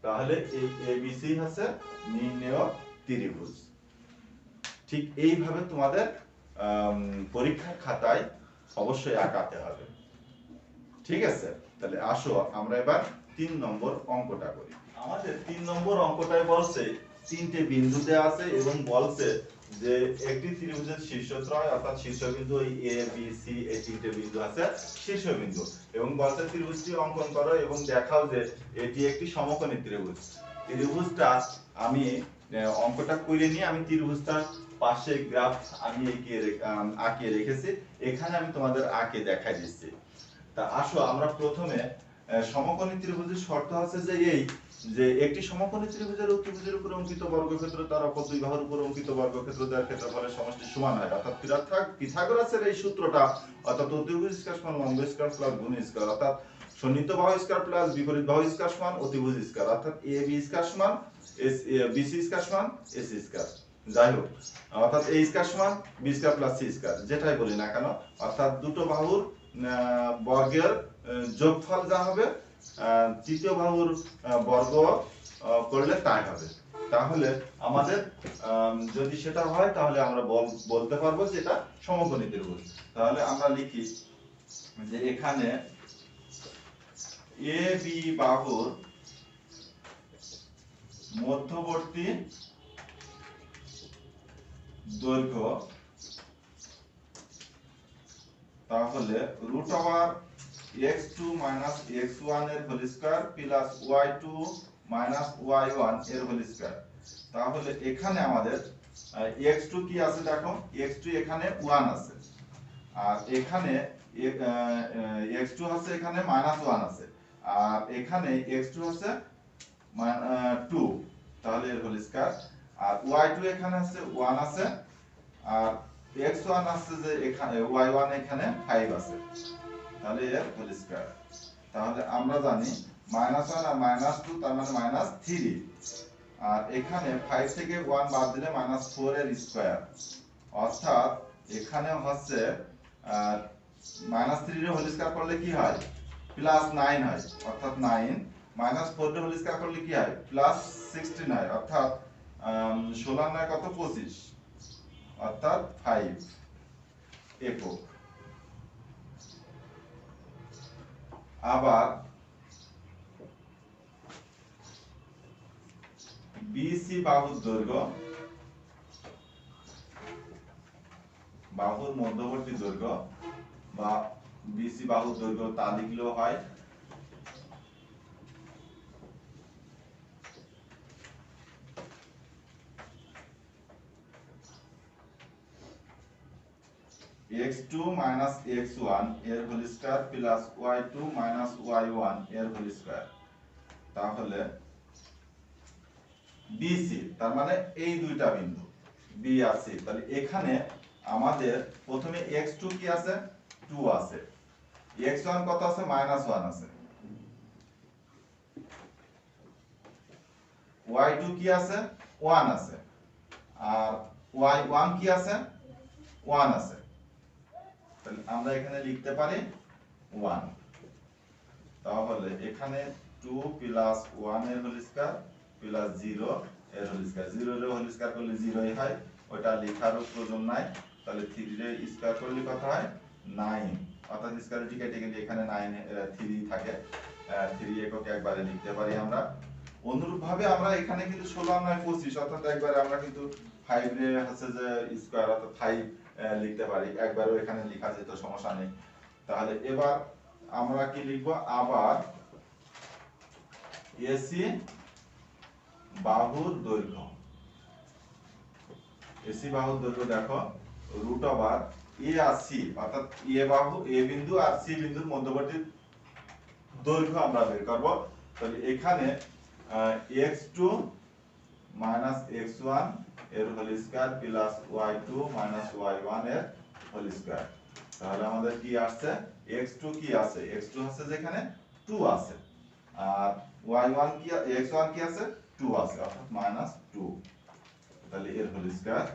তাহলে এই এবিসি হচ্ছে নির্ণেয় ত্রিভুজ। ঠিক এইভাবে তোমাদের পরীক্ষার খাতায় অবশ্যই আঁকাতে হবে। ঠিক আছে, তাহলে আসো আমরা এবার 3 নম্বর অঙ্কটা করি। আমাদের 3 নম্বর অঙ্কটায় বলছে তিনটে বিন্দু দেওয়া আছে এবং বলছে যে একটি ত্রিভুজের শীর্ষত্রয় অর্থাৎ শীর্ষবিন্দু এই এ বি সি এই তিনটে বিন্দু আছে শীর্ষবিন্দু, এবং বলছে ত্রিভুজটি অঙ্কন করো এবং দেখাও যে এটি একটি সমকোণী ত্রিভুজ। ত্রিভুজটা আমি অঙ্কটা করে নিয়ে আমি ত্রিভুজটা পাশে গ্রাফ আমি আঁকিয়ে রেখেছি, এখানে আমি তোমাদের আঁকে দেখাই দিচ্ছি। তা আসো আমরা প্রথমে সমকোণী ত্রিভুজের শর্ত আছে যে এই যে একটি সমকোণী ত্রিভুজের অতিভুজের উপর অঙ্কিত বর্গক্ষেত্র তার অপর দুই বাহুর উপর অঙ্কিত বর্গক্ষেত্র দ্বয়ের ক্ষেত্রফলের সমষ্টি সমান হয়। অর্থাৎ পিথাগোরাসের এই সূত্রটা, অর্থাৎ অতিভুজ স্কয়ার সমান লম্ব স্কয়ার প্লাস ভূমি স্কয়ার, অর্থাৎ সন্নিহিত বাহু স্কয়ার প্লাস বিপরীত বাহু স্কয়ার সমান অতিভুজ স্কয়ার, অর্থাৎ এ বি স্কয়ার সমান বিসি স্কয়ার সমান এসি স্কয়ার, যাই হোক, অর্থাৎ এ স্কয়ার সমান B square plus C square, যেটাই বলি না কেন, অর্থাৎ দুটো বাহুর বর্গের যোগফল যা হবে তৃতীয় বাহুর বর্গ করলে তাই হবে। তাহলে আমাদের যদি সেটা হয় তাহলে আমরা বলতে পারবো যে এটা সমকোণী ত্রিভুজ। তাহলে আমরা লিখি যে এখানে এ বি বাহুর মধ্যবর্তী দৈর্ঘ্য তাহলে root over x2 minus x1 এর whole square plus y2 minus y1 এর হোল স্কয়ার। তাহলে এখানে আমাদের x2 কি আছে দেখো, x2 এখানে 1 আছে, আর এখানে x2 আছে এখানে মাইনাস 1 আছে, আর এখানে x2 আছে 2, তাহলে এর হোল স্কয়ার, আর y2 এখানে আছে 1 আছে, আর x1 আছে যে এখানে y1 এখানে 5 আছে, তাহলে এর হোল স্কয়ার। তাহলে আমরা জানি -1 আর -2 তার মানে -3, আর এখানে 5 থেকে 1 বাদ দিলে -4 এর স্কয়ার, অর্থাৎ এখানে হচ্ছে -3 এর হোল স্কয়ার করলে কি হয় +9 হয়, অর্থাৎ 9 -4 এর হোল স্কয়ার করলে কি হয় +16 হয়, অর্থাৎ 16 9 কত 25, অর্থাৎ 5 একক। আবার বিসি বাহুর দৈর্ঘ্য, বাহুর মধ্যবর্তী দৈর্ঘ্য বা বিসি বাহুর দৈর্ঘ্য তা লিখলেও হয়, x2 মাইনাস x1 এর whole square plus y2 minus y1 এর হোল স্কয়ার। তাহলে BC তার মানে এই দুইটা বিন্দু B আর C, তাহলে এখানে আমাদের প্রথমে x2 কি আছে 2 আছে, x1 কত আছে -1 আছে, y2 কি আছে 1 আছে, আর y1 কি আছে 1 আছে, তাহলে আমরা এখানে লিখতে পারি 1। তাহলে এখানে 2 প্লাস 1 এর হোল স্কয়ার প্লাস 0 এর হোল স্কয়ার, 0 এর হোল স্কয়ার করলে 0ই হয়, ওটা লেখারও প্রয়োজন নাই। তাহলে 3 এর স্কয়ার করলে কত হয় 9, অর্থাৎ স্কয়ার কেটে গেলে এখানে 3 থাকে, 3 একক একবারে লিখতে পারি আমরা। অনুরূপভাবে আমরা এখানে কিন্তু 16 9 25, অর্থাৎ একবারে আমরা কিন্তু 5 এর হচ্ছে যে স্কয়ার অর্থাৎ 5 লিখতে পারি, একবারও এখানে লেখা যেত, সমস্যা নেই। তাহলে এবার আমরা কি লিখব, আবার এসি বাহুর দৈর্ঘ্য, এসি বাহুর দৈর্ঘ্য দেখো root over a R C, অর্থাৎ এ বাহু এ বিন্দু আর সি বিন্দুর মধ্যবর্তী দৈর্ঘ্য আমরা বের করব। তাহলে এখানে x2 মাইনাস x1 এর whole square plus y2 minus y1 এর হোল স্কয়ার। তাহলে আমাদের কি আসছে x2 কি আছে, x2 আছে যেখানে 2 আছে, আর y1 কি x1 কি আছে 2 আছে অর্থাৎ -2 তাহলে এর হোল স্কয়ার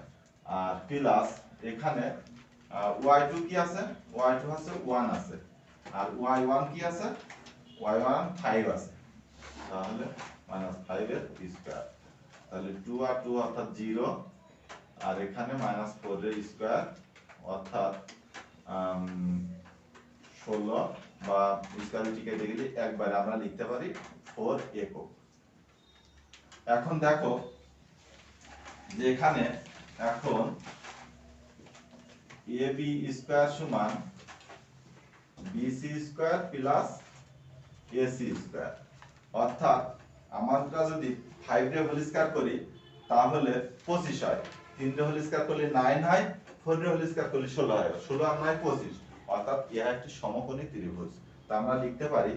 আর প্লাস এখানে y2 কি আছে y2 আছে 1 আছে আর y1 কি আছে y1 5 আছে তাহলে -5 এর স্কয়ার তাহলে 2 আর 2 অর্থাৎ 0 আর এখানে -4 এর স্কয়ার অর্থাৎ 16 বা স্কয়ারটিকে দেখলে একবারে আমরা লিখতে পারি 4 একক। এখন দেখো যে এখানে এখন ab স্কয়ার সমান bc square plus ac square অর্থাৎ আমরা যদি 5 রে হোল স্কয়ার করি তাহলে 25 হয় 3 রে হোল স্কয়ার করলে 9 হয় 4 রে হোল স্কয়ার করলে 16 হয় 16 আর 9 25 অর্থাৎ ইহা একটি সমকোণী ত্রিভুজ। তা আমরা লিখতে পারি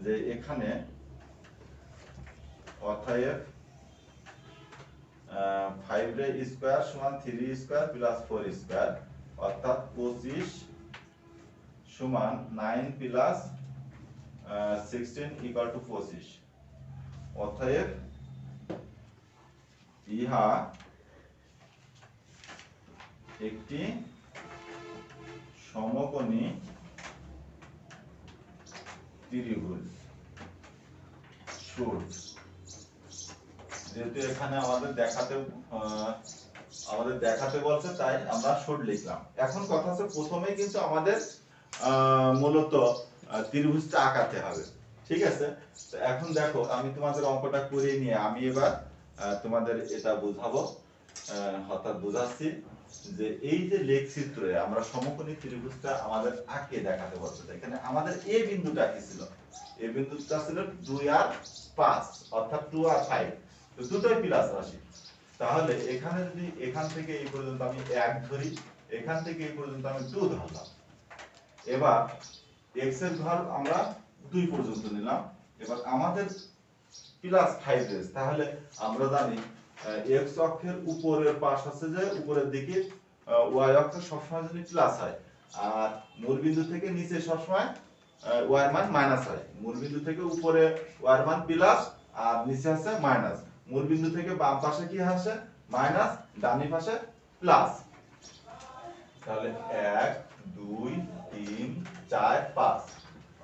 যে এখানে অতএব 5 রে স্কয়ার সমান 3 স্কয়ার প্লাস 4 স্কয়ার অর্থাৎ 25 সমান 9 প্লাস 16 ইকুয়াল টু 25 অতএব ইহা একটি সমকোণী ত্রিভুজ শুড যেহেতু এখানে আমাদের দেখাতে বলছে তাই আমরা শুড লিখলাম। এখন কথা হচ্ছে প্রথমেই কিন্তু আমাদের মূলত ত্রিভুজটা আঁকাতে হবে, ঠিক আছে? তো এখন দেখো আমি তোমাদের অঙ্কটা করে নিয়ে আমি এবার তোমাদের এটা বোঝাবো, অর্থাৎ বোঝাচ্ছি যে এই যে লেখচিত্রে আমরা সমকোণী ত্রিভুজটা আমাদের আঁকে দেখাতে বলছে। এখানে আমাদের এ বিন্দুটা কি ছিল? এ বিন্দুটা ছিল 2 আর 5 অর্থাৎ 2 আর 5 তো দুটোই প্লাস রাশি। তাহলে এখানে যদি এখান থেকে এই পর্যন্ত আমি 1 ধরি, এখান থেকে এই পর্যন্ত আমি 2 ধরলাম। এবার x এর ঘর আমরা 2 পর্যন্ত নিলাম। এবার আমাদের প্লাস 5 রয়েছে, তাহলে আমরা জানি x অক্ষের উপরের পাশ আছে যে উপরের দিকে y অক্ষ সবসময় যদি প্লাস হয় আর মূল বিন্দু থেকে নিচে সবসময় y এর মান মাইনাস হয়। মূল বিন্দু থেকে উপরে y এর মান প্লাস আর নিচে আছে মাইনাস। মূল বিন্দু থেকে বাম পাশে কি আসে মাইনাস, ডানি পাশে প্লাস। তাহলে 1 2 3 4 5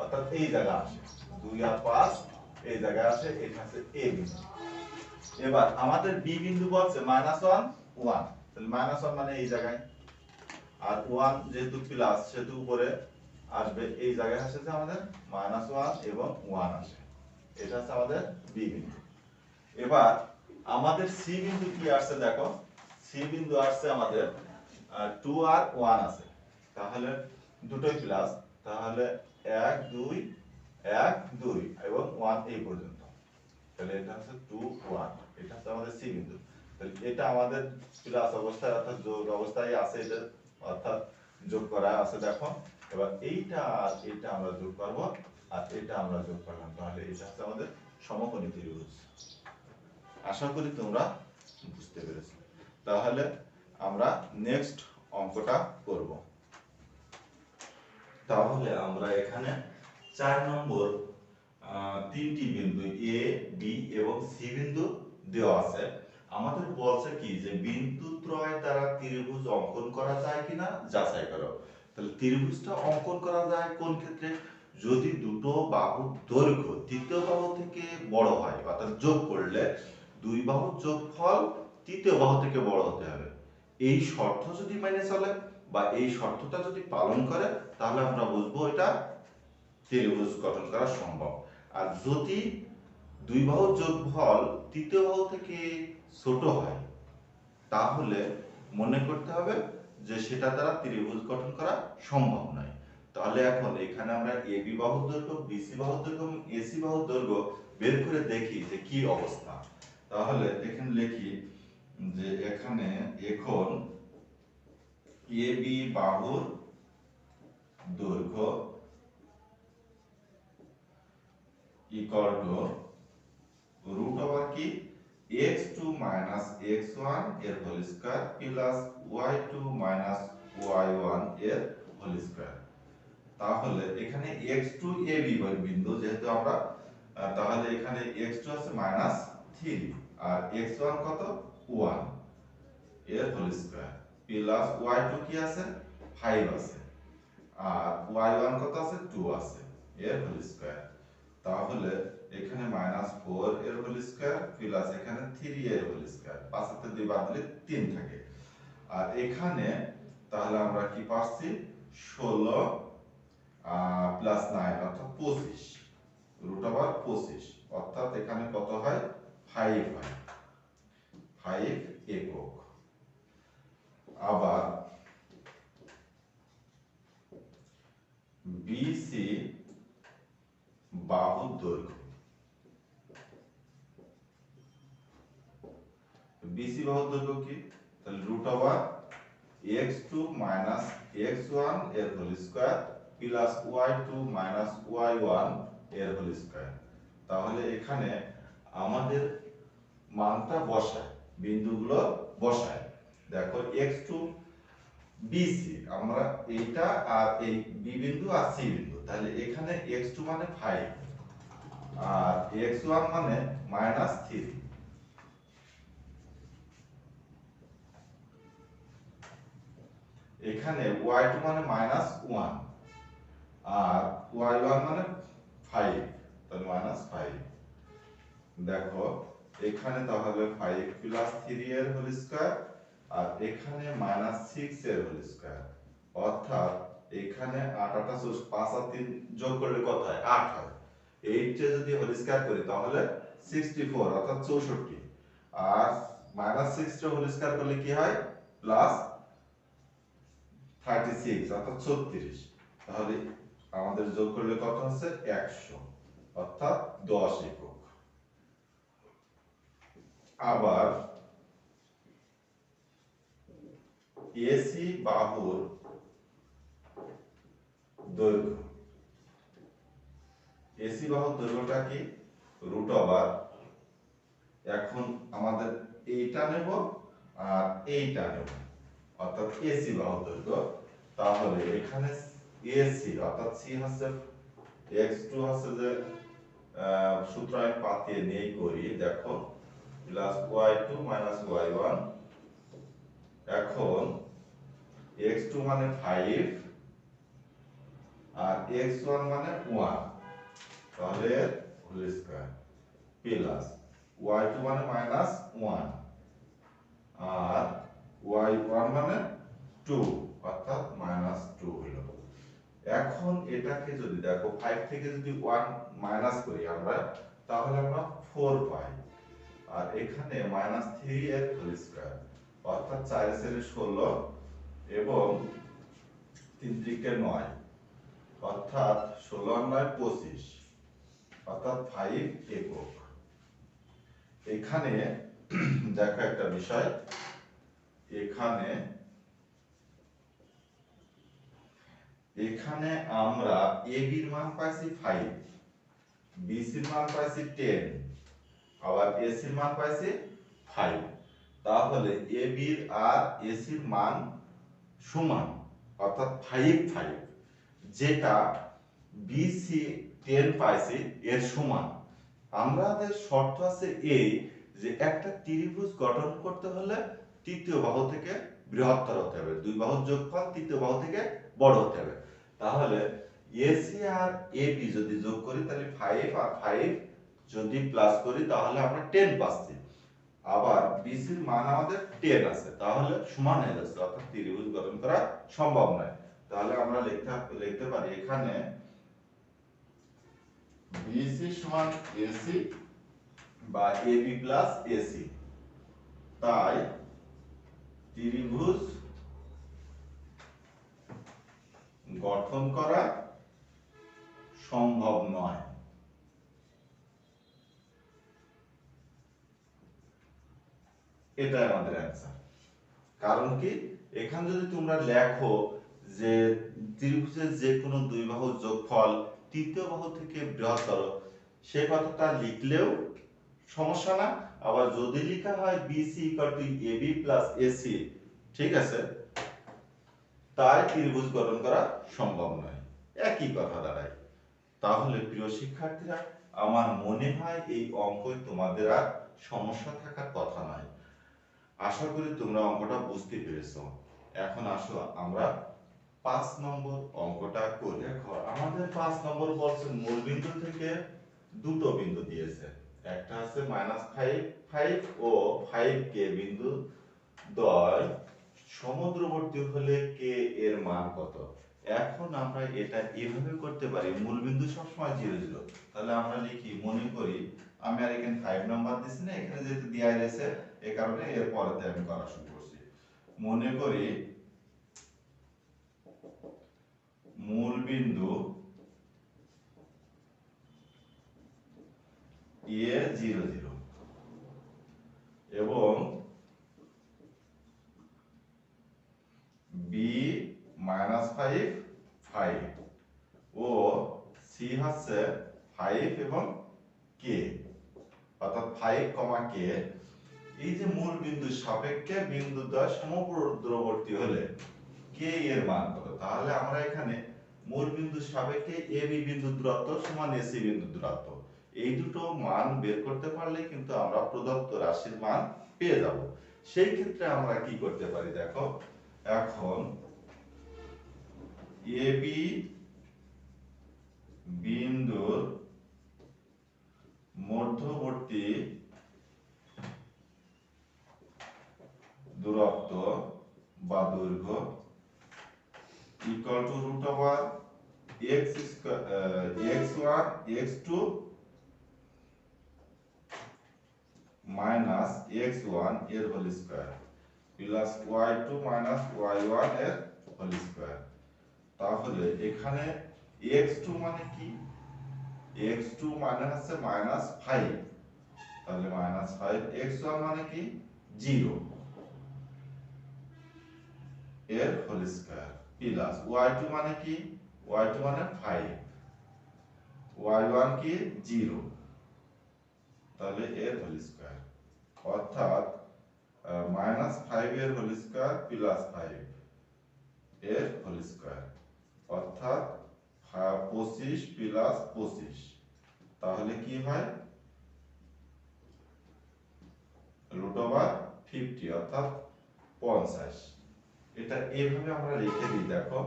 অর্থাৎ এই জায়গা আসে 2 আর 5 এই জায়গায় আসে, এটা হচ্ছে a বিন্দু। এবার আমাদের b বিন্দু বলছে -1 1 তাহলে -1 মানে এই জায়গায় আর 1 যেহেতু প্লাস সেহেতু উপরে আসবে, এই জায়গায় আসে যে আমাদের -1 এবং 1 আসে, এটা হচ্ছে আমাদের b বিন্দু। এবার আমাদের c বিন্দু কি আসছে দেখো, c বিন্দু আসছে আমাদের 2 আর 1 আছে, তাহলে দুটোই প্লাস, তাহলে 1 2 1 2 এবং 1 এই পর্যন্ত, তাহলে এটা হচ্ছে 2 1, এটা হচ্ছে আমাদের c বিন্দু। তাহলে এটা আমাদের প্লাস অবস্থায় অর্থাৎ যোগ অবস্থায় আছে, এটা অর্থাৎ যোগ করা আছে দেখো। এবার এইটা আর এটা আমরা যোগ করব আর এটা আমরা যোগ করলাম, তাহলে এটা হচ্ছে আমাদের সমকোণী ত্রিভুজ। আশা করি তোমরা বুঝতে পেরেছো। তাহলে আমরা নেক্সট অঙ্কটা করব। তাহলে আমরা এখানে 4 নম্বর তিনটি বিন্দু এ বি এবং সি বিন্দু দেওয়া আছে। আমাদের বলছে কি যে বিন্দু ত্রয় দ্বারা ত্রিভুজ অঙ্কন করা যায় কিনা যাচাই করো। তাহলে ত্রিভুজটা অঙ্কন করা যায় কোন ক্ষেত্রে? যদি দুটো বাহুর দৈর্ঘ্য তৃতীয় বাহু থেকে বড় হয়, অর্থাৎ যোগ করলে দুই বাহুর যোগফল তৃতীয় বাহু থেকে বড় হতে হবে। এই শর্ত যদি মেনে চলে বা এই শর্তটা যদি পালন করে তাহলে আমরা বুঝবো এটা ত্রিভুজ গঠন করা সম্ভব। আর যদি দুই বাহুর যোগফল তৃতীয় বাহু থেকে ছোট হয় তাহলে মনে করতে হবে যে সেটা দ্বারা ত্রিভুজ গঠন করা সম্ভব নয়। তাহলে এখন এখানে আমরা এবি বাহুর দৈর্ঘ্য, বিসি বাহুর দৈর্ঘ্য এবং এসি বাহুর দৈর্ঘ্য বের করে দেখি যে কি অবস্থা। তাহলে এখানে লিখি যে এখানে এখন এবি বাহুর দৈর্ঘ্য ইকুয়াল টু রুট ওভার কি x2 x1 এর whole square plus y2 y1 এর হোল স্কয়ার। তাহলে এখানে x2 ab বিন্দু, যেহেতু আমরা তাহলে এখানে x2 আছে -3 আর x1 কত 1 এর হোল স্কয়ার প্লাস y2 কি আছে 5 আছে আর y1 কত আছে 2 আছে এর হোল স্কয়ার। তাহলে এখানে -4 এর হোল স্কয়ার প্লাস এখানে 3 এর হোল স্কয়ার, 5 থেকে 2 বাদ দিলে 3 থাকে। আর এখানে তাহলে আমরা কি পাচ্ছি 16 প্লাস 9 অর্থাৎ 25 √25 অর্থাৎ এখানে কত হয় 5 হয়, 5 একক। আবার বিসি বাহুর দৈর্ঘ্য, বিসি বাহুর দৈর্ঘ্য কি তাহলে √x2 x1 এর whole square plus y2 y1 এর হোল স্কয়ার। তাহলে এখানে আমাদের মানটা বসায়, বিন্দুগুলো বসায়। দেখো x2 বিসি আমরা এইটা আর এই বি বিন্দু আর সি বিন্দু, তাহলে এখানে x2 মানে 5 আর x1 মানে -3। এখানে y2 মানে -1 আর y1 মানে 5, তাহলে -5। দেখো এখানে তাহলে 5 প্লাস 3 এর হোল স্কয়ার আর এখানে -6 এর হোল স্কয়ার, অর্থাৎ এখানে 8 8 5 আর 3 যোগ করলে কত হয় 8 হয়। 8 এ যদি হোল স্কয়ার করি তাহলে 64 অর্থাৎ 64 আর -6 এর হোল স্কয়ার করলে কি হয় +36 অর্থাৎ 36। তাহলে আমাদের যোগ করলে কত হচ্ছে 100 অর্থাৎ 10 একক। আবার এসি বাহুর দৈর্ঘ্য, এসি বাহুর দৈর্ঘ্যটা কি √, এখন আমাদের এইটা নেব আর এইটা নেব অর্থাৎ এসি বাহুর দৈর্ঘ্য। তাহলে এখানে এসি অর্থাৎ সি হচ্ছে x2 হচ্ছে যে সূত্র আমি পাতিয়ে নেই করি, দেখো প্লাস y2 y1। এখন x2 মানে 5 আর x1 মানে 1 তাহলে হোল স্কয়ার প্লাস y2 মানে -1 আর y1 মানে 2 অর্থাৎ -2 হলো। এখন এটাকে যদি দেখো 5 থেকে যদি 1 মাইনাস করি আমরা তাহলে আমরা 4 পাই আর এখানে -3 এর হোল স্কয়ার অর্থাৎ 4 এর 16 এবং 3 3 9 অর্থাৎ 16 আর 9 25 অর্থাৎ 5 একক। এখানে দেখো একটা বিষয়, এখানে আমরা AB এর মান পাইছি 5, BC এর মান পাইছি 10 আবার AC এর মান পাইছি 5। তাহলে AB আর AC এর মান সমান অর্থাৎ 5 5, যেটা BC 10 পাইছি এর সমান। আমাদের শর্ত আছে এই যে একটা ত্রিভুজ গঠন করতে হলে তৃতীয় বাহু থেকে বৃহত্তর হতে হবে, দুই বাহুর যোগফল তৃতীয় বাহু থেকে বড় হতে হবে। তাহলে এসি আর এবি যদি যোগ করি তাহলে 5 আর 5 যদি প্লাস করি তাহলে আমরা 10 পাচ্ছি। আবার বিসির মান আমাদের 10 আছে, তাহলে সমান হয়ে যাচ্ছে অর্থাৎ ত্রিভুজ গঠন করা সম্ভব নয়। তাহলে আমরা লিখতে পারি এখানে বিসি সমান এসি বা এবি প্লাস এসি, তাই ত্রিভুজ গঠন করা সম্ভব নয়। এটাই আমাদের অ্যান্সার। কারণ কি এখানে যদি তোমরা লেখো যে ত্রিভুজের যে কোনো দুই বাহুর যোগফল তৃতীয় বাহু থেকে বৃহত্তর, সে কথাটা লিখলেও সমস্যা না। আবার যদি লেখা হয় BC equal to AB plus AC, ঠিক আছে, তাই ত্রিভুজ গঠন করা সম্ভব নয়, একই কথা দাঁড়ায়। তাহলে প্রিয় শিক্ষার্থীরা আমার মনে হয় এই অঙ্কই তোমাদের আর সমস্যা থাকার কথা নয়। আশা করি তোমরা অঙ্কটা বুঝতে পেরেছো। এখন আসো আমরা 5 নম্বর অঙ্কটা করি। দেখো আমাদের 5 নম্বর বলছে মূল বিন্দু থেকে দুটো বিন্দু দিয়েছে, একটা আছে -5 5 ও 5 কে বিন্দু দ্বয় সমুদ্রবর্তী হলে কে এর মান কত। এখন আমরা এটা এভাবে করতে পারি, মূল বিন্দু সবসময় 0 0, তাহলে আমরা লিখি, মনে করি আমি আর এখানে 5 নাম্বার দিছি না, এখানে যেহেতু দেয়া রয়েছে এই কারণে এর পরেতে আমি করা শুরু করছি। মনে করি মূল বিন্দু a 0 0 এবং b -5 5 ও c হচ্ছে 5 এবং k, অর্থাৎ 5, k। এই যে মূল বিন্দুর সাপেক্ষে বিন্দু দ্বয় সমুদ্রবর্তী হলে কে এর মান কত। তাহলে আমরা এখানে মূল বিন্দুর সাপেক্ষে এ বি বিন্দু দূরত্ব সমান এসি বিন্দু দূরত্ব, এই দুটো মান বের করতে পারলে কিন্তু আমরা প্রদত্ত রাশির মান পেয়ে যাব। সেই ক্ষেত্রে আমরা কি করতে পারি দেখো, এখন এ বি বিন্দুর মধ্যবর্তী দূরত্ব বা দৈর্ঘ্য equal to x1 x2 minus x1 এর whole square plus y2 minus y1 এর হোল স্কয়ার। তাহলে এখানে x2 মানে কি, x2 মানে হচ্ছে -5, তাহলে -5, x1 মানে কি 0 এর হোল স্কয়ার প্লাস y2 মানে কি, y2 মানে 5, y1 কি 0, তাহলে এর হোল স্কয়ার, অর্থাৎ -5 এর হোল স্কয়ার প্লাস 5 এর হোল স্কয়ার, অর্থাৎ 25 প্লাস 25, তাহলে কি হয় √50 অর্থাৎ 50। এটা এইভাবে আমরা লিখে দিই। দেখো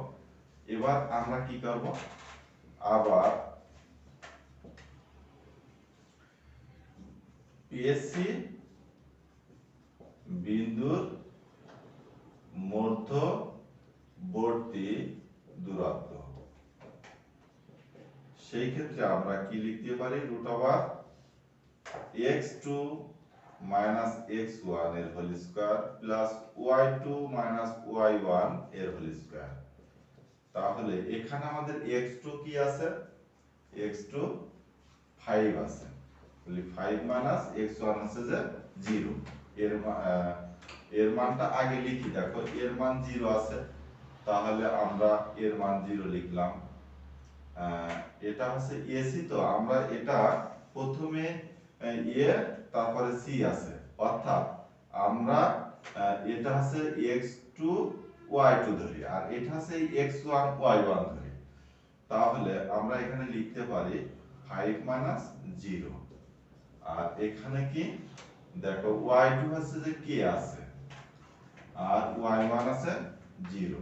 এবার আমরা কি করব, আবার পিএসসি বিন্দুর মধ্যবর্তী দূরত্ব, সেই ক্ষেত্রে আমরা কি লিখতে পারি, √x2 মাইনাস x1 এর whole square plus y2 minus y1 এর হোল স্কয়ার। তাহলে এখানে আমাদের x2 কি আছে, x2 5 আছে, তাহলে 5 মাইনাস x1 আছে যে 0, এর মানটা আগে লিখি। দেখো এর মান 0 আছে, তাহলে আমরা এর মান 0 লিখলাম। এটা হচ্ছে এসি, তো আমরা এটা প্রথমে এ তারপরে সি আছে, অর্থাৎ আমরা এটা হচ্ছে x2 y2 ধরি আর এটা হচ্ছে x1 y1 ধরি। তাহলে আমরা এখানে লিখতে পারি 5 মাইনাস 0, আর এখানে কি দেখো y2 হচ্ছে যে k আছে আর y1 আছে 0,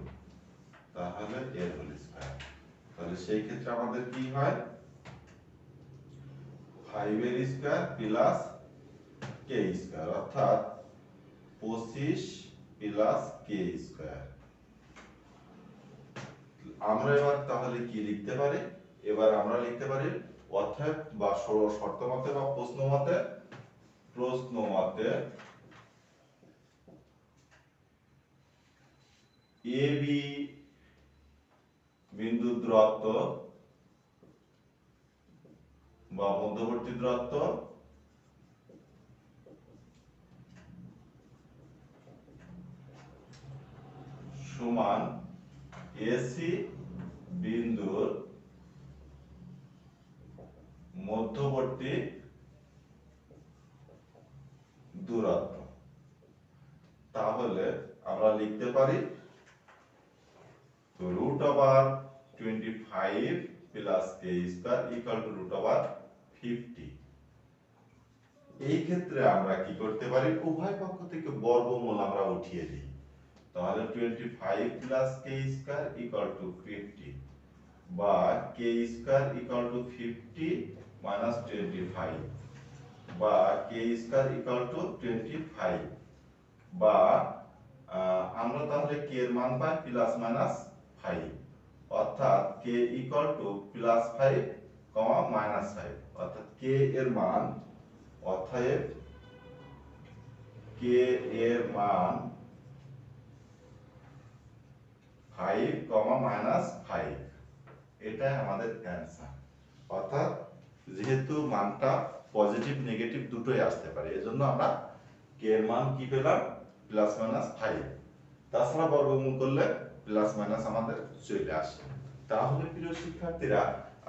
তাহলে এর হোল স্কয়ার। তাহলে সেই ক্ষেত্রে আমাদের কি হয়, 5 এর স্কয়ার প্লাস k স্কয়ার, অর্থাৎ 25 প্লাস k স্কয়ার। আমরা এবার তাহলে কি লিখতে পারি, এবার আমরা লিখতে পারি অর্থাৎ বা শর্ত মতে বা প্রশ্ন মতে এ বি বিন্দু দূরত্ব বা মধ্যবর্তী দূরত্ব সমান এসি বিন্দুর মধ্যবর্তী দূরত্ব। তাহলে আমরা লিখতে পারি √25 plus k square equal to 50। এই ক্ষেত্রে আমরা কি করতে পারি, উভয় পক্ষ থেকে বর্গমূল আমরা উঠিয়ে দিই। তাহলে 25 plus K square equal to 50, বা কে স্কয়ার ইকুয়াল টু 50 মাইনাস 25, বা কে স্কয়ার ইকুয়াল টু 25, বা আমরা তাহলে কে এর মান পাই প্লাস মাইনাস 5, অর্থাৎ K equal to plus 5 minus 5, অর্থাৎ কে এর মান, অতএব কে এর মান 5 মাইনাস 5, এটাই আমাদের অ্যান্সার। অর্থাৎ যেহেতু মানটা পজিটিভ নেগেটিভ দুটোই আসতে পারে, এজন্য আমরা কে এর মান কি পেলাম প্লাস মাইনাস 5। তাছাড়া বর্গমূল করলে প্লাস মাইনাস আমাদের চলে আসে। তাহলে প্রিয় শিক্ষার্থীরা,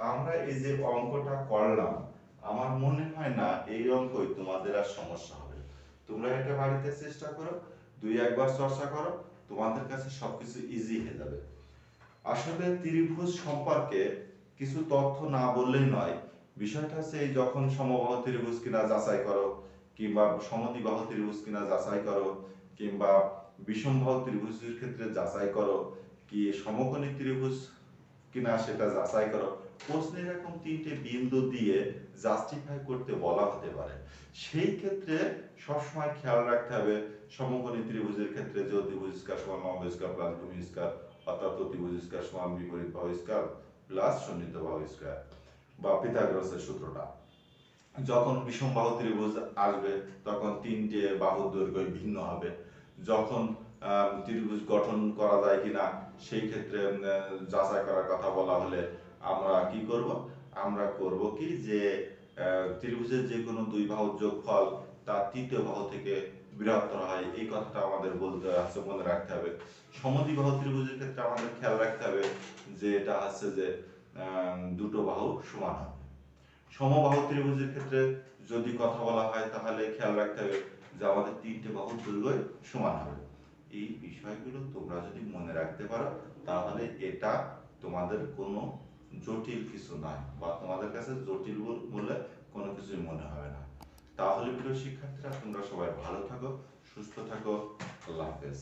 আমরা এই যে অঙ্কটা করলাম, আমার মনে হয় না এই অঙ্কই তোমাদের আর সমস্যা হবে। তোমরা এটা বাড়িতে চেষ্টা করো, দুই একবার চর্চা করো, তোমাদের কাছে সবকিছু ইজি হয়ে যাবে। আসলে ত্রিভুজ সম্পর্কে কিছু তথ্য না বললেই নয়। বিষয়টা হচ্ছে এই যখন সমবাহু ত্রিভুজ কিনা যাচাই করো, কিংবা সমদ্বিবাহু ত্রিভুজ কিনা যাচাই করো, কিংবা বিষমবাহু ত্রিভুজের ক্ষেত্রে যাচাই করো, কি সমকোণী ত্রিভুজ কিনা সেটা যাচাই করো, প্রশ্নে এরকম তিনটে বিন্দু দিয়ে জাস্টিফাই করতে বলা হতে পারে। সেই ক্ষেত্রে সবসময় খেয়াল রাখতে হবে, সমকোণী ত্রিভুজের ক্ষেত্রে যে অতিভুজ স্কয়ার সমান লম্ব স্কয়ার প্লাস ভূমি স্কয়ার, অর্থাৎ অতিভুজ স্কয়ার সমান বিপরীত বাহু স্কয়ার প্লাস সন্নিহিত বাহু স্কয়ার, বা পিথাগোরাসের সূত্রটা। যখন বিষমবাহু ত্রিভুজ আসবে তখন তিনটে বাহুর দৈর্ঘ্য ভিন্ন হবে। যখন ত্রিভুজ গঠন করা যায় কিনা সেই ক্ষেত্রে যাচাই করার কথা বলা হলে আমরা কি করব, আমরা করব কি যে ত্রিভুজের যে কোনো দুই বাহুর যোগফল তার তৃতীয় বাহু থেকে বৃহত্তর হয়, এই কথাটা আমাদের বলতে আছে, মনে রাখতে হবে। সমদ্বিবাহু ত্রিভুজের ক্ষেত্রে আমাদের খেয়াল রাখতে হবে যে এটা আছে যে দুটো বাহু সমান হবে। সমবাহু ত্রিভুজের ক্ষেত্রে যদি কথা বলা হয় তাহলে খেয়াল রাখতে হবে যে আমাদের তিনটে বাহুর দৈর্ঘ্য সমান হবে। এই বিষয়গুলো তোমরা যদি মনে রাখতে পারো তাহলে এটা তোমাদের কোনো জটিল কিছু নয়, বা তোমাদের কাছে জটিল বলে কোনো কিছুই মনে হবে না। তাহলে প্রিয় শিক্ষার্থীরা, তোমরা সবাই ভালো থাকো, সুস্থ থাকো, আল্লাহ হাফেজ।